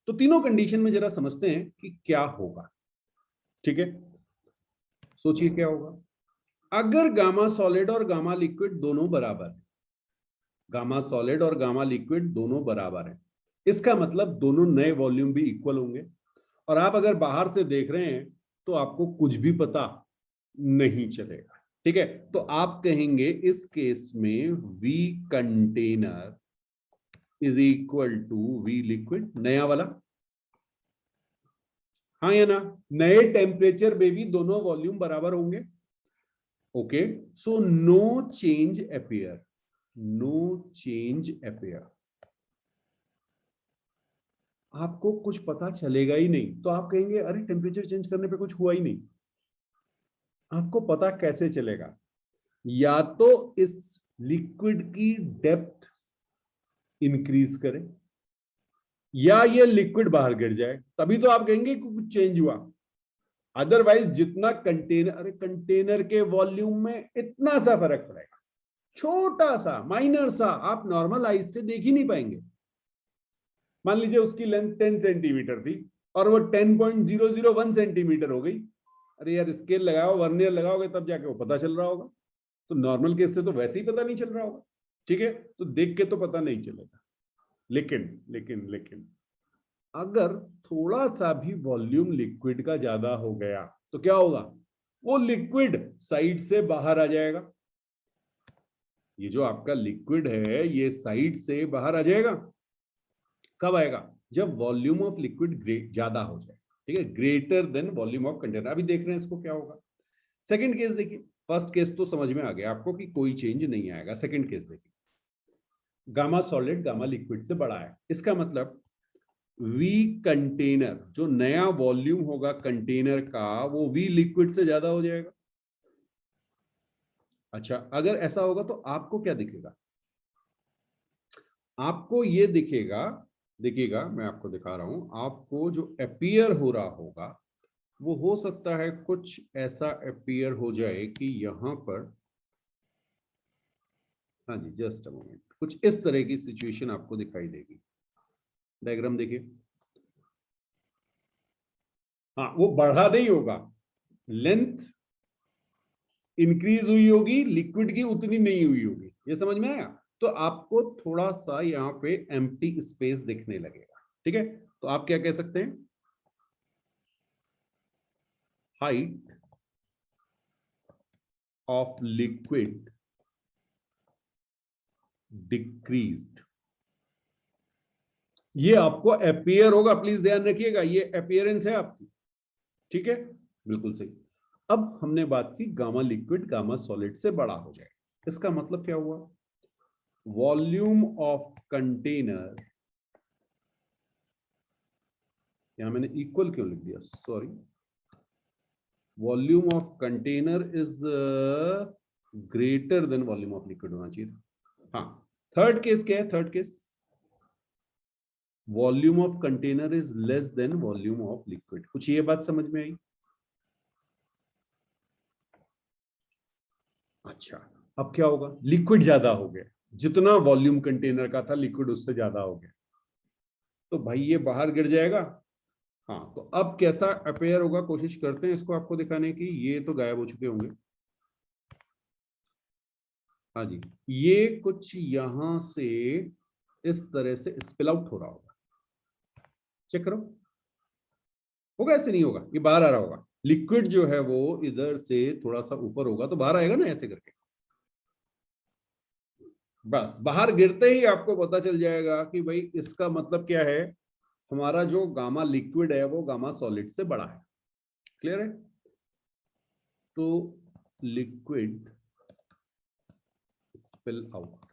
तो तीनों कंडीशन में जरा समझते हैं कि क्या होगा। ठीक है, सोचिए क्या होगा अगर गामा सॉलिड और गामा लिक्विड दोनों बराबर है, गामा सॉलिड और गामा लिक्विड दोनों बराबर है, इसका मतलब दोनों नए वॉल्यूम भी इक्वल होंगे, और आप अगर बाहर से देख रहे हैं तो आपको कुछ भी पता नहीं चलेगा। ठीक है, तो आप कहेंगे इस केस में V container is equal to V liquid, नया वाला, हाँ या ना, नए टेम्परेचर में भी दोनों वॉल्यूम बराबर होंगे। Okay, so no change appear, no change appear, आपको कुछ पता चलेगा ही नहीं। तो आप कहेंगे अरे टेम्परेचर चेंज करने पे कुछ हुआ ही नहीं, आपको पता कैसे चलेगा, या तो इस लिक्विड की डेप्थ इंक्रीज करे, या ये लिक्विड बाहर गिर जाए, तभी तो आप कहेंगे कुछ चेंज हुआ। अदरवाइज जितना कंटेनर, अरे कंटेनर के वॉल्यूम में इतना सा फर्क पड़ेगा, छोटा सा माइनर सा, आप नॉर्मल आइज से देख ही नहीं पाएंगे। मान लीजिए उसकी लेंथ 10 सेंटीमीटर थी और वो 10.001 सेंटीमीटर हो गई। अरे यार स्केल लगाओ, वर्नियर लगाओगे तब जाके वो पता चल रहा होगा। तो नॉर्मल केस से तो वैसे ही पता नहीं चल रहा होगा, ठीक है, तो देख के तो पता नहीं चलेगा। लेकिन लेकिन लेकिन अगर थोड़ा सा भी वॉल्यूम लिक्विड का ज्यादा हो गया तो क्या होगा, वो लिक्विड साइड से बाहर आ जाएगा। ये जो आपका लिक्विड है ये साइड से बाहर आ जाएगा। कब आएगा, जब वॉल्यूम ऑफ लिक्विड ज्यादा हो जाए, ठीक है, greater than volume of container. अभी देख रहे हैं इसको क्या होगा। सेकंड केस देखिए, फर्स्ट केस तो समझ में आ गया आपको कि कोई चेंज नहीं आएगा। सेकंड केस देखिए, गामा सॉलिड गामा लिक्विड से बड़ा है, इसका मतलब वी कंटेनर, जो नया वॉल्यूम होगा कंटेनर का, वो वी लिक्विड से ज्यादा हो जाएगा। अच्छा, अगर ऐसा होगा तो आपको क्या दिखेगा, आपको ये दिखेगा, देखिएगा मैं आपको दिखा रहा हूं, आपको जो अपीयर हो रहा होगा वो हो सकता है कुछ ऐसा अपीयर हो जाए कि यहां पर, हाँ जी जस्ट अ मोमेंट, कुछ इस तरह की सिचुएशन आपको दिखाई देगी। डायग्राम देखिए, हाँ वो बढ़ा नहीं होगा, लेंथ इंक्रीज हुई होगी, लिक्विड की उतनी नहीं हुई होगी। ये समझ में आया। तो आपको थोड़ा सा यहाँ पे एम्प्टी स्पेस दिखने लगेगा, ठीक है। तो आप क्या कह सकते हैं, हाइट ऑफ लिक्विड डिक्रीज्ड। ये आपको अपीयर होगा, प्लीज ध्यान रखिएगा, ये अपीयरेंस है आपकी, ठीक है, बिल्कुल सही। अब हमने बात की गामा लिक्विड गामा सॉलिड से बड़ा हो जाए, इसका मतलब क्या हुआ, वॉल्यूम ऑफ कंटेनर, यहां मैंने इक्वल क्यों लिख दिया, sorry, volume of container is greater than volume of liquid होना चाहिए। हाँ, थर्ड केस क्या है, third case, volume of container is less then volume of liquid. कुछ ये बात समझ में आई। अच्छा, अब क्या होगा, लिक्विड ज्यादा हो गया, जितना वॉल्यूम कंटेनर का था लिक्विड उससे ज्यादा हो गया, तो भाई ये बाहर गिर जाएगा। हाँ, तो अब कैसा अपेयर होगा, कोशिश करते हैं इसको आपको दिखाने की। ये तो गायब हो चुके होंगे, हाँ जी, ये कुछ यहां से इस तरह से स्पिल आउट हो रहा होगा, चेक करो, होगा ऐसे नहीं होगा, ये बाहर आ रहा होगा। लिक्विड जो है वो इधर से थोड़ा सा ऊपर होगा तो बाहर आएगा ना, ऐसे करके। बस बाहर गिरते ही आपको पता चल जाएगा कि भाई इसका मतलब क्या है, हमारा जो गामा लिक्विड है वो गामा सॉलिड से बड़ा है। क्लियर है। तो liquid spill out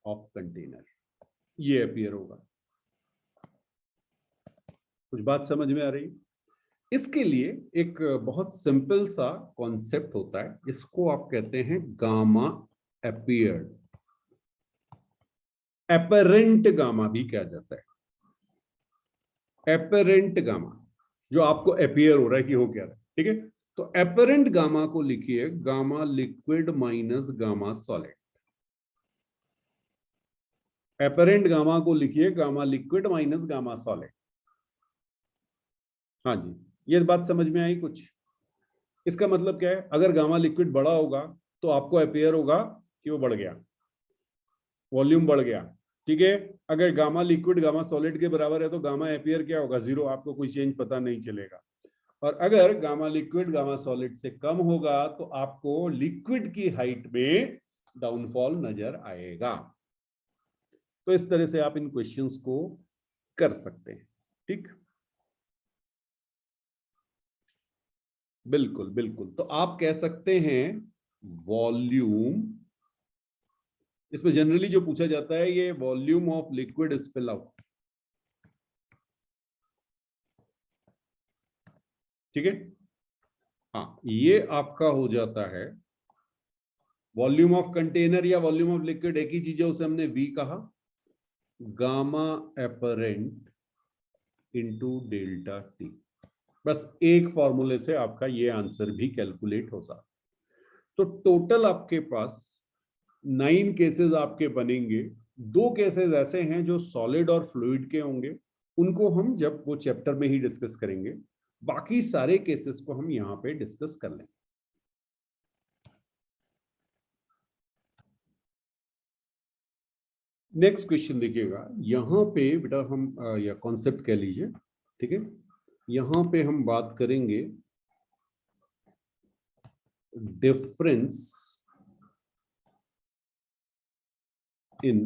of container, ये अपीयर होगा। कुछ बात समझ में आ रही। इसके लिए एक बहुत सिंपल सा कॉन्सेप्ट होता है, इसको आप कहते हैं गामा अपीयर्ड, एपरेंट गामा भी कहा जाता है। एपरेंट गामा, जो आपको अपीयर हो रहा है कि हो क्या रहा है, ठीक है। तो एपरेंट गामा को लिखिए gamma liquid minus gamma solid. Apparent gamma को लिखिए gamma liquid minus gamma solid. हाँ जी, ये बात समझ में आई कुछ। इसका मतलब क्या है, अगर गामा लिक्विड बड़ा होगा तो आपको अपीयर होगा कि वो बढ़ गया, वॉल्यूम बढ़ गया, ठीक है। अगर गामा लिक्विड गामा सॉलिड के बराबर है तो गामा अपीयर क्या होगा, जीरो, आपको कोई चेंज पता नहीं चलेगा। और अगर गामा लिक्विड गामा सॉलिड से कम होगा तो आपको लिक्विड की हाइट में डाउनफॉल नजर आएगा। तो इस तरह से आप इन क्वेश्चंस को कर सकते हैं, ठीक। बिल्कुल बिल्कुल, तो आप कह सकते हैं वॉल्यूम, इसमें जनरली जो पूछा जाता है ये volume of liquid spill out, ठीक है। हाँ, ये आपका हो जाता है वॉल्यूम ऑफ कंटेनर या वॉल्यूम ऑफ लिक्विड, एक ही चीज है, उसे हमने वी कहा, gamma apparent into delta T. बस एक फॉर्मूले से आपका ये आंसर भी कैलकुलेट हो सकता। तो टोटल आपके पास 9 केसेस आपके बनेंगे। 2 केसेस ऐसे हैं जो सॉलिड और फ्लूइड के होंगे, उनको हम जब वो चैप्टर में ही डिस्कस करेंगे, बाकी सारे केसेस को हम यहां पे डिस्कस कर लेंगे। नेक्स्ट क्वेश्चन देखिएगा, यहां पे बेटा हम या कॉन्सेप्ट कह लीजिए, ठीक है, यहां पे हम बात करेंगे difference in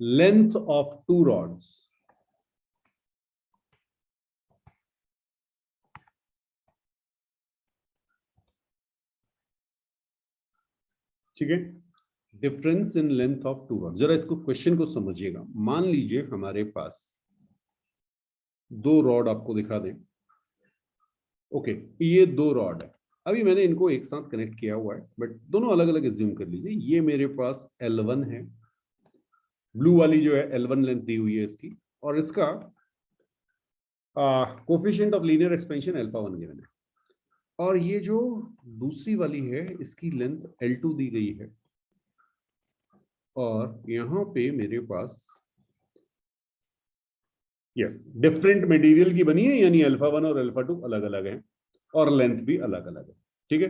length of two rods. ठीक है, difference in length of two rod. जरा इसको क्वेश्चन को समझिएगा। मान लीजिए हमारे पास दो रॉड आपको दिखा दें, ओके, ये दो रॉड है, अभी मैंने इनको एक साथ कनेक्ट किया हुआ है, बट दोनों अलग अलग एज्यूम कर लीजिए। ये मेरे पास L1 है, ब्लू वाली जो है L1 लेंथ दी हुई है इसकी, और इसका coefficient of linear expansion α1 given है, और ये जो दूसरी वाली है इसकी लेंथ L2 दी गई है, और यहां पे मेरे पास यस डिफरेंट मटेरियल की बनी है, यानी α1 और α2 अलग अलग है और लेंथ भी अलग अलग है। ठीक है,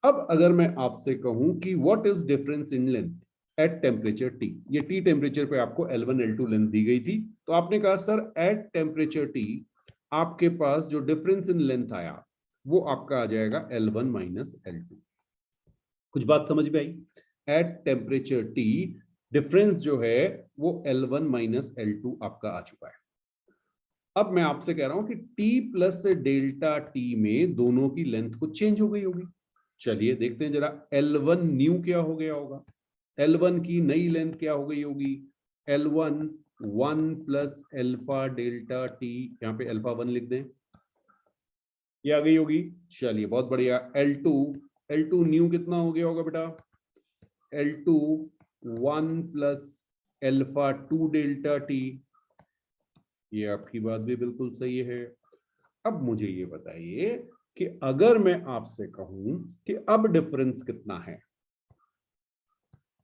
अब अगर मैं आपसे कहूं कि what is difference in length at temperature T, ये T टेम्परेचर पे आपको L1 L2 लेंथ दी गई थी, तो आपने कहा सर एट टेम्परेचर T आपके पास जो डिफरेंस इन लेंथ आया वो आपका आ जाएगा L1 माइनस L2। कुछ बात समझ में आई? एट टेम्परेचर T डिफरेंस जो है वो L1 माइनस L2 आपका आ चुका है। अब मैं आपसे कह रहा हूं कि T प्लस डेल्टा T में दोनों की लेंथ कुछ चेंज हो गई होगी। चलिए देखते हैं जरा, L1 न्यू क्या हो गया होगा, L1 की नई लेंथ क्या हो गई होगी, L1 1 plus alpha delta T, यहां पे α1 लिख दें, ये आ गई होगी। चलिए बहुत बढ़िया। L2 न्यू कितना हो गया होगा बेटा, L2 1 प्लस α2 डेल्टा T, ये आपकी बात भी बिल्कुल सही है। अब मुझे ये बताइए कि अगर मैं आपसे कहूं कि अब डिफरेंस कितना है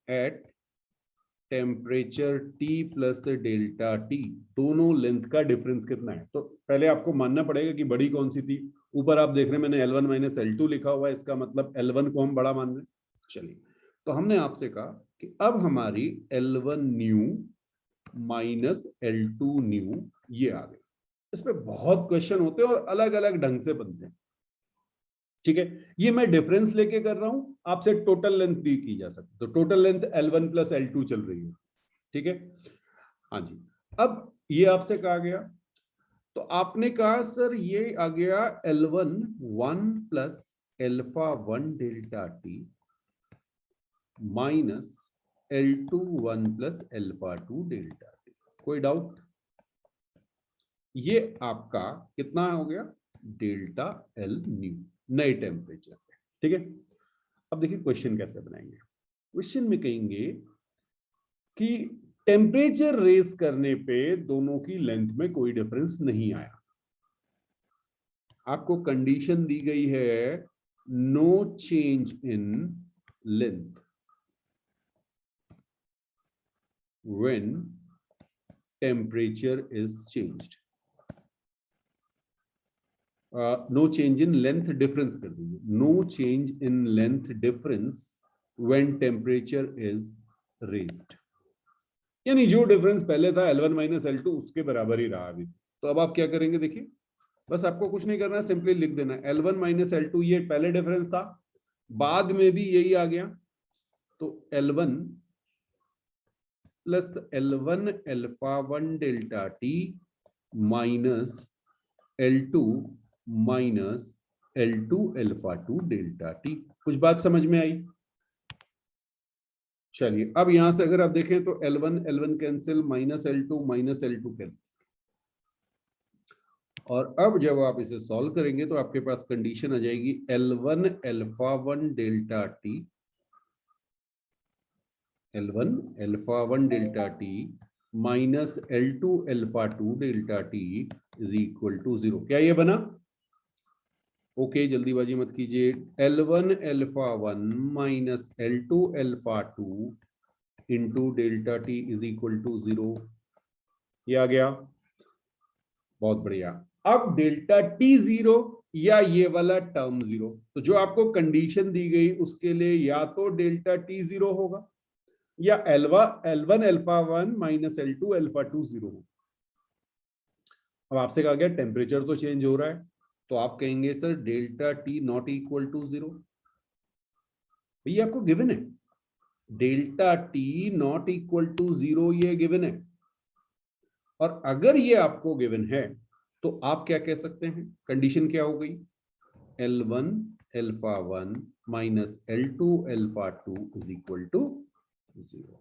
at temperature T plus delta T, दोनों लेंथ का डिफरेंस कितना है, तो पहले आपको मानना पड़ेगा कि बड़ी कौन सी थी। ऊपर आप देख रहे हैं मैंने L1 माइनस L2 लिखा हुआ है, इसका मतलब L1 को हम बड़ा मान रहे हैं। चलिए, तो हमने आपसे कहा कि अब हमारी L1 new minus L2 new ये आ गई। इस पे बहुत क्वेश्चन होते हैं और अलग अलग ढंग से बनते हैं। ठीक है, ये मैं डिफरेंस लेके कर रहा हूं, आपसे टोटल लेंथ भी की जा सकती है, तो total length L1 plus L2 चल रही है। ठीक है, हाँ जी। अब ये आपसे कहा गया, तो आपने कहा सर ये आ गया L1 1 plus α1 delta T minus L2 1 plus α2 delta T। कोई डाउट? ये आपका कितना हो गया, डेल्टा L न्यू, नए टेम्परेचर पे। ठीक है, अब देखिए क्वेश्चन कैसे बनाएंगे। क्वेश्चन में कहेंगे कि टेम्परेचर रेस करने पे दोनों की लेंथ में कोई डिफरेंस नहीं आया। आपको कंडीशन दी गई है no change in length when temperature is changed. No change in length difference कर दीजिए, no change in length difference when temperature is raised, यानी जो डिफरेंस पहले था L1 माइनस L2 उसके बराबर ही रहा अभी। तो अब आप क्या करेंगे, देखिए बस आपको कुछ नहीं करना है, सिंपली लिख देना L1 माइनस L2, ये पहले डिफरेंस था, बाद में भी यही आ गया, तो L1 plus L1 α1 delta T minus L2 minus L2 α2 delta T। कुछ बात समझ में आई? चलिए, अब यहां से अगर आप देखें तो L1 cancel, minus L2 cancel, और अब जब आप इसे सॉल्व करेंगे तो आपके पास कंडीशन आ जाएगी L1 α1 delta T, L1 α1 delta T minus L2 α2 delta T is equal to 0। क्या ये बना? ओके, जल्दीबाजी मत कीजिए। L1 α1 minus L2 α2 into delta T is equal to 0। ये आ गया, बहुत बढ़िया। अब डेल्टा टी 0 या ये वाला टर्म 0, तो जो आपको कंडीशन दी गई उसके लिए या तो डेल्टा टी 0 होगा या L1 alpha 1 minus L2 alpha 2 0 होगा। अब आपसे कहा गया टेम्परेचर तो चेंज हो रहा है, तो आप कहेंगे sir delta T not equal to 0। ये आपको गिवन है, delta T not equal to 0, ये गिवन है। और अगर ये आपको गिवन है तो आप क्या कह सकते हैं, कंडीशन क्या हो गई, L1 alpha 1 minus L2 alpha 2 is equal to 0।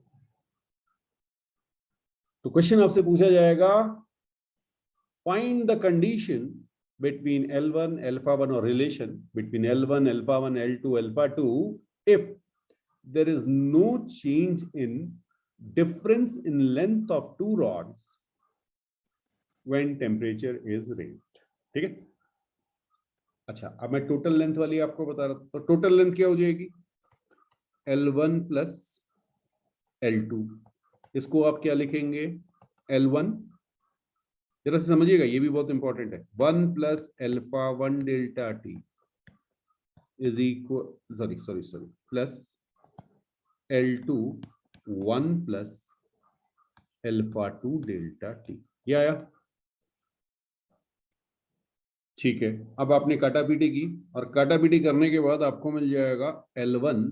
तो क्वेश्चन आपसे पूछा जाएगा, find the condition between L1 alpha 1 or relation between L1 alpha 1 L2 alpha 2 if there is no change in difference in length of two rods when temperature is raised। ठीक है, अच्छा अब मैं total length वाली आपको बता रहा था, तो टोटल लेंथ क्या हो जाएगी, L1 प्लस L2, इसको आप क्या लिखेंगे, L1, जरा से समझिएगा ये भी बहुत इंपॉर्टेंट है, 1 plus alpha 1 delta T is equal sorry plus L2 1 plus alpha 2 delta T. ये आया, ठीक है। अब आपने काटापीटी की, और काटापीटी करने के बाद आपको मिल जाएगा L1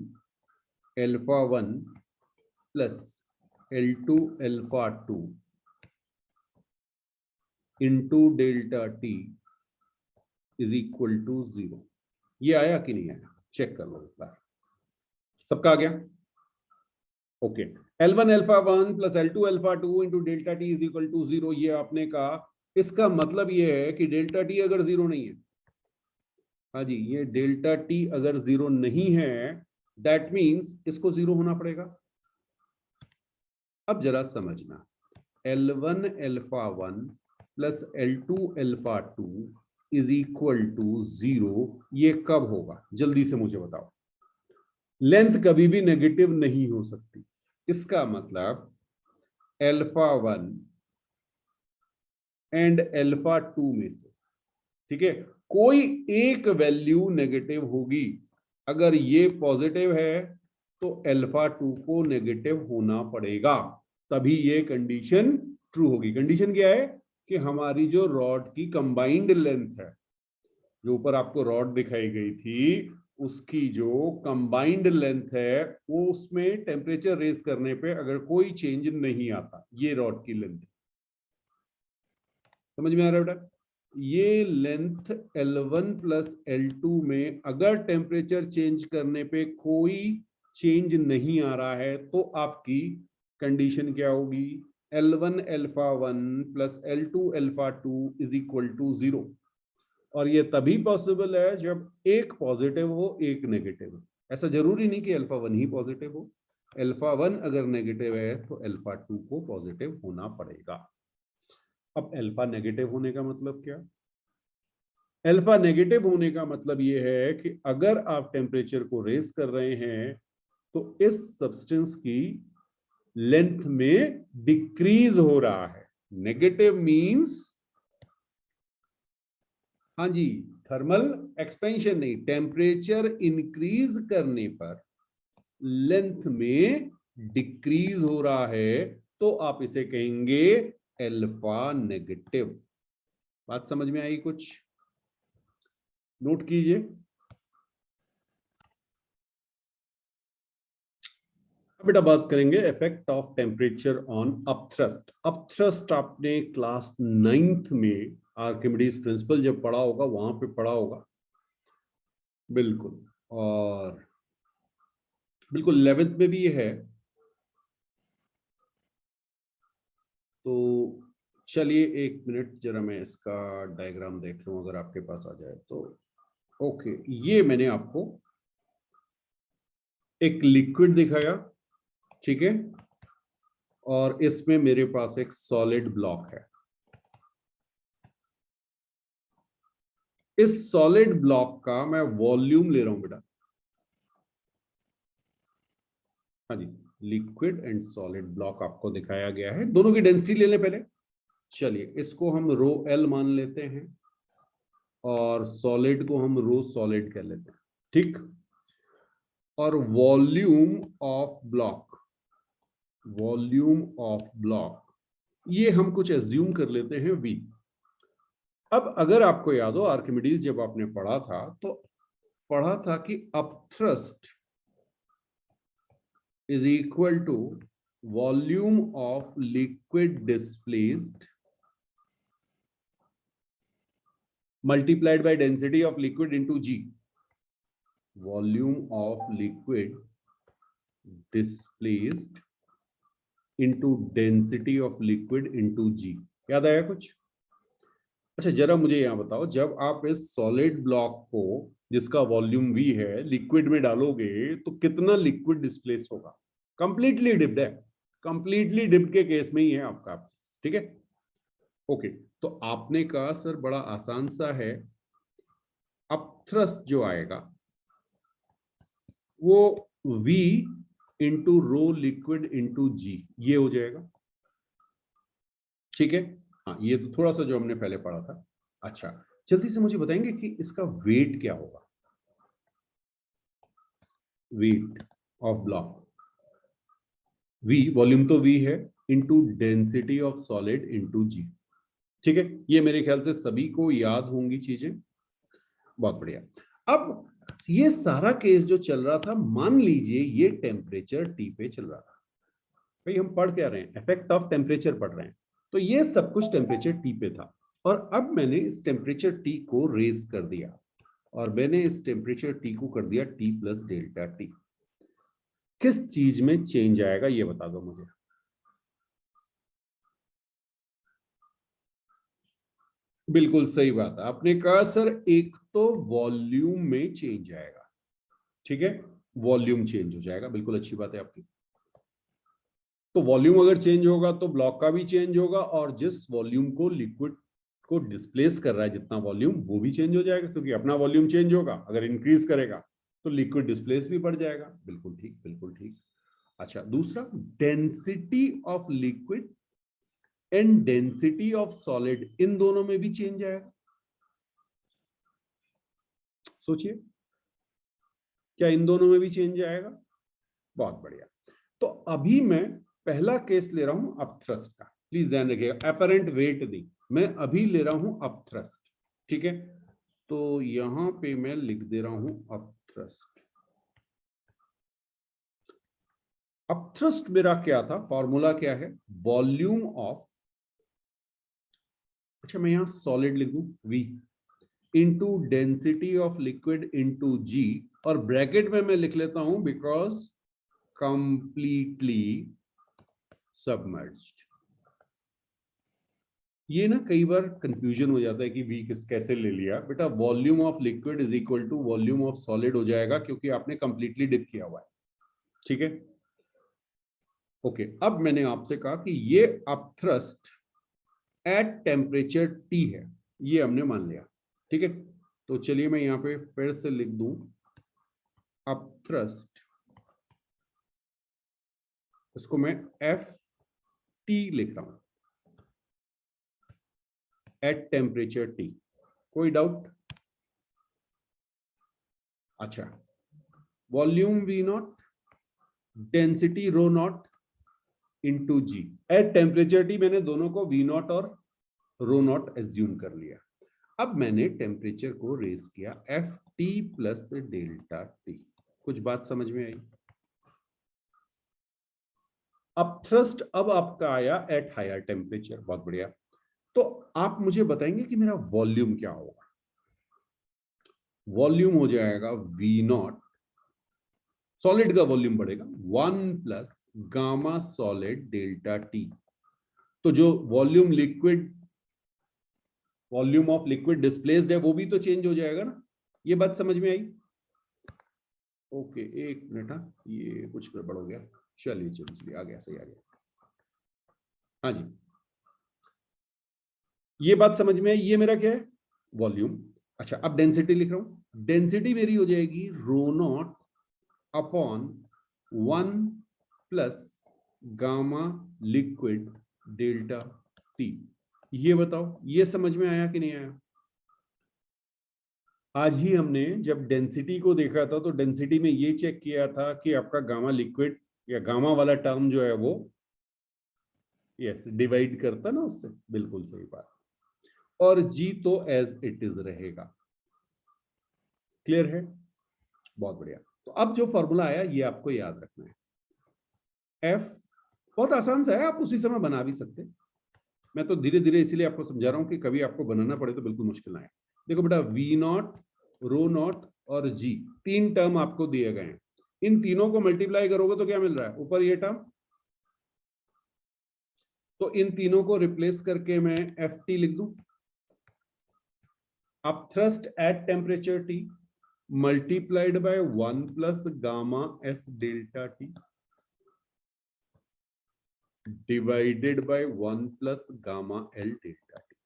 alpha 1 plus L2 alpha 2 into delta T is equal to 0। ये आया कि नहीं आया, चेक कर लो एक बार, सबका आ गया, okay. L1 alpha 1 plus L2 alpha 2 into delta T is equal to 0, ये आपने कहा। इसका मतलब ये है कि डेल्टा टी अगर 0 नहीं है, हाँ जी, ये डेल्टा टी अगर 0 नहीं है, दैट मीन्स इसको 0 होना पड़ेगा। अब जरा समझना, L1 alpha 1 plus L2 alpha 2 is equal to 0, ये कब होगा, जल्दी से मुझे बताओ। लेंथ कभी भी नेगेटिव नहीं हो सकती, इसका मतलब अल्फा 1 एंड अल्फा 2 में से, ठीक है, कोई एक वैल्यू नेगेटिव होगी। अगर ये पॉजिटिव है तो अल्फा 2 को नेगेटिव होना पड़ेगा, तभी ये कंडीशन ट्रू होगी। कंडीशन क्या है कि हमारी जो रॉड की कंबाइंड लेंथ है, जो ऊपर आपको रॉड दिखाई गई थी, उसकी जो कंबाइंड लेंथ है वो उसमें टेम्परेचर रेज करने पे अगर कोई चेंज नहीं आता, ये रॉड की लेंथ, समझ में आ रहा है बेटा, ये लेंथ L1 प्लस L2 में अगर टेम्परेचर चेंज करने पे कोई चेंज नहीं आ रहा है तो आपकी कंडीशन क्या होगी, L1 alpha 1 plus L2 alpha 2 is equal to 0। और ये तभी पॉसिबल है जब एक पॉजिटिव हो एक नेगेटिव हो। ऐसा जरूरी नहीं कि अल्फा 1 ही पॉजिटिव हो, अल्फा 1 अगर नेगेटिव है तो अल्फा 2 को पॉजिटिव होना पड़ेगा। अब अल्फा नेगेटिव होने का मतलब क्या, अल्फा नेगेटिव होने का मतलब ये है कि अगर आप टेम्परेचर को रेज कर रहे हैं तो इस सब्सटेंस की लेंथ में डिक्रीज हो रहा है। नेगेटिव मींस, हाँ जी, थर्मल एक्सपेंशन नहीं, टेम्परेचर इंक्रीज करने पर लेंथ में डिक्रीज हो रहा है, तो आप इसे कहेंगे अल्फा नेगेटिव। बात समझ में आई, कुछ नोट कीजिए। बेटा बात करेंगे effect of temperature on upthrust. Upthrust आपने क्लास 9th में आर्किमिडीज प्रिंसिपल जब पढ़ा होगा वहां पे पढ़ा होगा, बिल्कुल, और बिल्कुल 11th में भी ये है। तो चलिए एक मिनट, जरा मैं इसका डायग्राम देख लूं, अगर आपके पास आ जाए तो। ओके, ये मैंने आपको एक लिक्विड दिखाया, ठीक है, और इसमें मेरे पास एक सॉलिड ब्लॉक है। इस सॉलिड ब्लॉक का मैं वॉल्यूम ले रहा हूं बेटा, हाँ जी, लिक्विड एंड सॉलिड ब्लॉक आपको दिखाया गया है। दोनों की डेंसिटी ले लें पहले। चलिए इसको हम रो एल मान लेते हैं और सॉलिड को हम रो सॉलिड कह लेते हैं, ठीक। और वॉल्यूम ऑफ ब्लॉक ये हम कुछ एज्यूम कर लेते हैं V। अब अगर आपको याद हो आर्किमिडीज जब आपने पढ़ा था तो पढ़ा था कि upthrust is equal to volume of liquid displaced multiplied by density of liquid into G. Volume of liquid displaced into density of liquid into G. याद आया कुछ? अच्छा जरा मुझे यहां बताओ, जब आप इस सॉलिड ब्लॉक को जिसका वॉल्यूम V है लिक्विड में डालोगे तो कितना लिक्विड डिस्प्लेस होगा? कंप्लीटली डिप्ड है, कंप्लीटली डिप्ड के केस में ही है आपका, ठीक है। ओके, तो आपने कहा सर बड़ा आसान सा है, अपथ्रस्ट जो आएगा वो V into rho liquid into G ये हो जाएगा, ठीक है। हाँ ये तो थोड़ा सा जो हमने पहले पढ़ा था। अच्छा जल्दी से मुझे बताएंगे कि इसका वेट क्या होगा? Weight of block V, volume तो V है, into density of solid into G, ठीक है। ये मेरे ख्याल से सभी को याद होंगी चीजें, बहुत बढ़िया। अब ये सारा केस जो चल रहा था, मान लीजिए ये टेम्परेचर T पे चल रहा था। भाई हम पढ़ क्या रहे हैं? इफेक्ट ऑफ टेम्परेचर पढ़ रहे हैं। तो ये सब कुछ टेम्परेचर T पे था और अब मैंने इस टेम्परेचर T को रेज कर दिया और मैंने इस टेम्परेचर T को कर दिया T प्लस डेल्टा T। किस चीज में चेंज आएगा ये बता दो मुझे। बिल्कुल सही बात है, आपने कहा सर एक तो वॉल्यूम में चेंज आएगा, ठीक है, वॉल्यूम चेंज हो जाएगा, बिल्कुल अच्छी बात है आपकी। तो वॉल्यूम अगर चेंज होगा तो ब्लॉक का भी चेंज होगा और जिस वॉल्यूम को लिक्विड को डिस्प्लेस कर रहा है जितना वॉल्यूम वो भी चेंज हो जाएगा, क्योंकि अपना वॉल्यूम चेंज होगा, अगर इंक्रीज करेगा तो लिक्विड डिस्प्लेस भी बढ़ जाएगा। बिल्कुल ठीक, बिल्कुल ठीक। अच्छा दूसरा, density of liquid and density of solid, इन दोनों में भी चेंज आएगा। सोचिए क्या इन दोनों में भी चेंज आएगा? बहुत बढ़िया। तो अभी मैं पहला केस ले रहा हूं अपथ्रस्ट का, प्लीज ध्यान रखिएगा, अपरेंट वेट नहीं, मैं अभी ले रहा हूं अपथ्रस्ट, ठीक है। तो यहां पे मैं लिख दे रहा हूं अपथ्रस्ट। अपथ्रस्ट मेरा क्या था, फॉर्मूला क्या है? वॉल्यूम ऑफ, अच्छा मैं यहां सॉलिड लिख दूं V into density of liquid into G, और ब्रैकेट में मैं लिख लेता हूं बिकॉज कंप्लीटली सबमर्ज्ड। ये ना कई बार कंफ्यूजन हो जाता है कि V कैसे ले लिया। बेटा volume of liquid is equal to volume of solid हो जाएगा, क्योंकि आपने कंप्लीटली डिप किया हुआ है, ठीक है। ओके, अब मैंने आपसे कहा कि ये अपथ्रस्ट एट टेम्परेचर T है, ये हमने मान लिया, ठीक है। तो चलिए मैं यहां पे फिर से लिख दूं अपथ्रस्ट, इसको मैं FT लिख रहा हूं एट टेम्परेचर T। कोई डाउट? अच्छा, volume V not, density rho not into G at temperature T, मैंने दोनों को V नॉट और रो नॉट एज्यूम कर लिया। अब मैंने टेम्परेचर को रेज किया FT प्लस डेल्टा T। कुछ बात समझ में आई? अपथ्रस्ट अब आपका आया एट हायर टेम्परेचर, बहुत बढ़िया। तो आप मुझे बताएंगे कि मेरा वॉल्यूम क्या होगा? वॉल्यूम हो जाएगा V नॉट, सॉलिड का वॉल्यूम बढ़ेगा 1 plus gamma solid delta T। तो जो volume liquid, volume of liquid displaced है वो भी तो चेंज हो जाएगा ना। ये बात समझ में आई? ओके एक मिनट, हाँ ये कुछ गड़बड़ हो गया, चलिए चलिए आ गया, सही आ गया। हाँ जी, ये बात समझ में आई, ये मेरा क्या है? वॉल्यूम। अच्छा अब डेंसिटी लिख रहा हूं, डेंसिटी मेरी हो जाएगी rho not upon 1 plus gamma liquid delta T. ये बताओ, ये समझ में आया कि नहीं आया? आज ही हमने जब डेंसिटी को देखा था तो डेंसिटी में ये चेक किया था कि आपका गामा लिक्विड या गामा वाला टर्म जो है वो यस डिवाइड करता ना उससे, बिल्कुल सही बात। और जी तो एज इट इज रहेगा। क्लियर है? बहुत बढ़िया। तो अब जो फॉर्मूला आया ये आपको याद रखना है। एफ बहुत आसान सा है, आप उसी समय बना भी सकते। मैं तो धीरे धीरे इसीलिए आपको समझा रहा हूं कि कभी आपको बनाना पड़े तो बिल्कुल मुश्किल ना आए। देखो बेटा, वी नॉट, रो नॉट और जी, तीन टर्म आपको दिए गए हैं। इन तीनों को मल्टीप्लाई करोगे तो क्या मिल रहा है? ऊपर ये टर्म, तो इन तीनों को रिप्लेस करके मैं एफ टी लिख दूं। अब thrust at temperature T multiplied by 1 plus gamma S delta T divided by 1 plus gamma L delta T.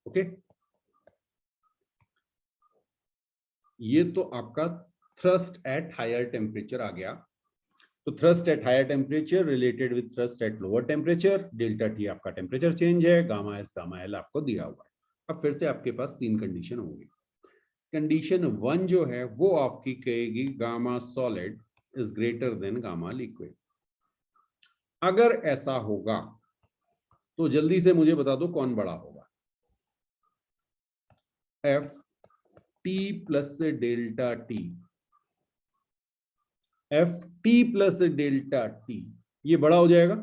Okay, ये तो आपका थ्रस्ट एट हायर टेम्परेचर आ गया। तो thrust at higher temperature related with thrust at lower temperature, delta T आपका temperature change है, gamma S gamma L आपको दिया हुआ है। अब फिर से आपके पास तीन कंडीशन होंगी। कंडीशन 1 जो है वो आपकी कहेगी gamma solid is greater than gamma liquid. अगर ऐसा होगा तो जल्दी से मुझे बता दो कौन बड़ा होगा? F T plus delta T, F T plus delta T ये बड़ा हो जाएगा,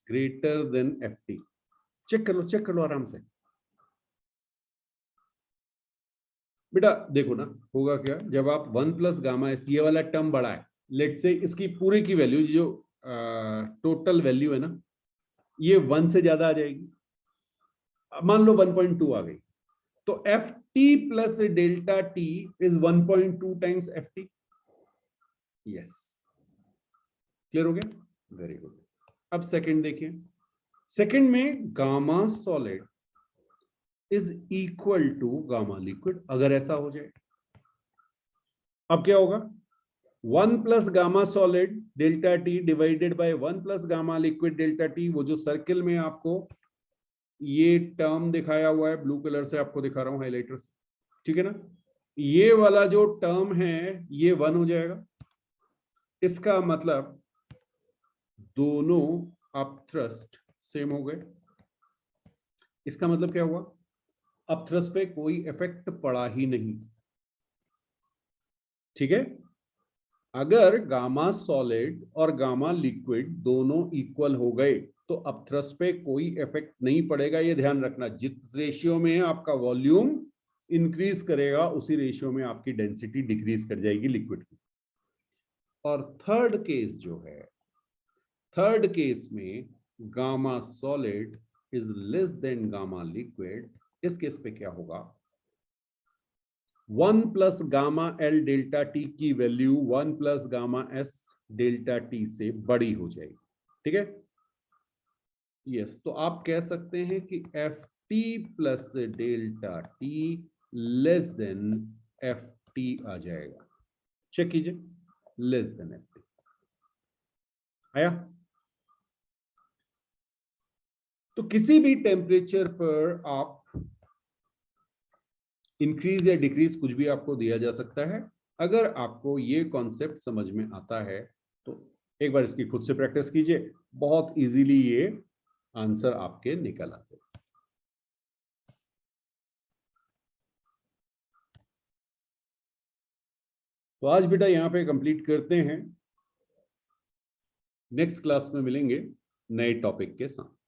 greater than F T. Check कर लो आराम से बेटा। देखो ना होगा क्या, जब आप 1 प्लस गामा एस, ये वाला टर्म बड़ा है, लेट से इसकी पूरे की वैल्यू जो टोटल वैल्यू है ना, ये 1 से ज्यादा आ जाएगी। मान लो 1.2 आ गई, तो F T plus delta T is 1.2 times F T. Yes, clear हो गया? Very good. अब सेकंड देखिए, सेकंड में gamma solid is equal to gamma liquid. अगर ऐसा हो जाए, अब क्या होगा? 1 plus gamma solid delta T divided by 1 plus gamma liquid delta T. वो जो सर्किल में आपको ये टर्म दिखाया हुआ है, ब्लू कलर से आपको दिखा रहा हूं हाइलाइटर से, ठीक है ना? ये वाला जो टर्म है ये 1 हो जाएगा। इसका मतलब दोनों अप थ्रस्ट सेम हो गए। इसका मतलब क्या हुआ? अप थ्रस्ट पे कोई इफेक्ट पड़ा ही नहीं। ठीक है? अगर गामा सॉलिड और गामा लिक्विड दोनों इक्वल हो गए तो अपथ्रस्ट पे कोई इफेक्ट नहीं पड़ेगा। ये ध्यान रखना, जिस रेशियो में आपका वॉल्यूम इंक्रीज करेगा उसी रेशियो में आपकी डेंसिटी डिक्रीज कर जाएगी लिक्विड की। और थर्ड केस जो है, थर्ड केस में gamma solid is less than gamma liquid. इस केस पे क्या होगा? 1 plus gamma L delta T की value 1 plus gamma S delta T से बड़ी हो जाएगी। ठीक है? यस, तो आप कह सकते हैं कि F T plus delta T less than F T आ जाएगा। चेक कीजिए, लेस देन एफ टी आया। तो किसी भी टेम्परेचर पर आप इंक्रीज या डिक्रीज कुछ भी आपको दिया जा सकता है। अगर आपको ये कॉन्सेप्ट समझ में आता है तो एक बार इसकी खुद से प्रैक्टिस कीजिए, बहुत इजीली ये आंसर आपके निकल आते हैं। तो आज बेटा यहां पे कंप्लीट करते हैं, नेक्स्ट क्लास में मिलेंगे नए टॉपिक के साथ।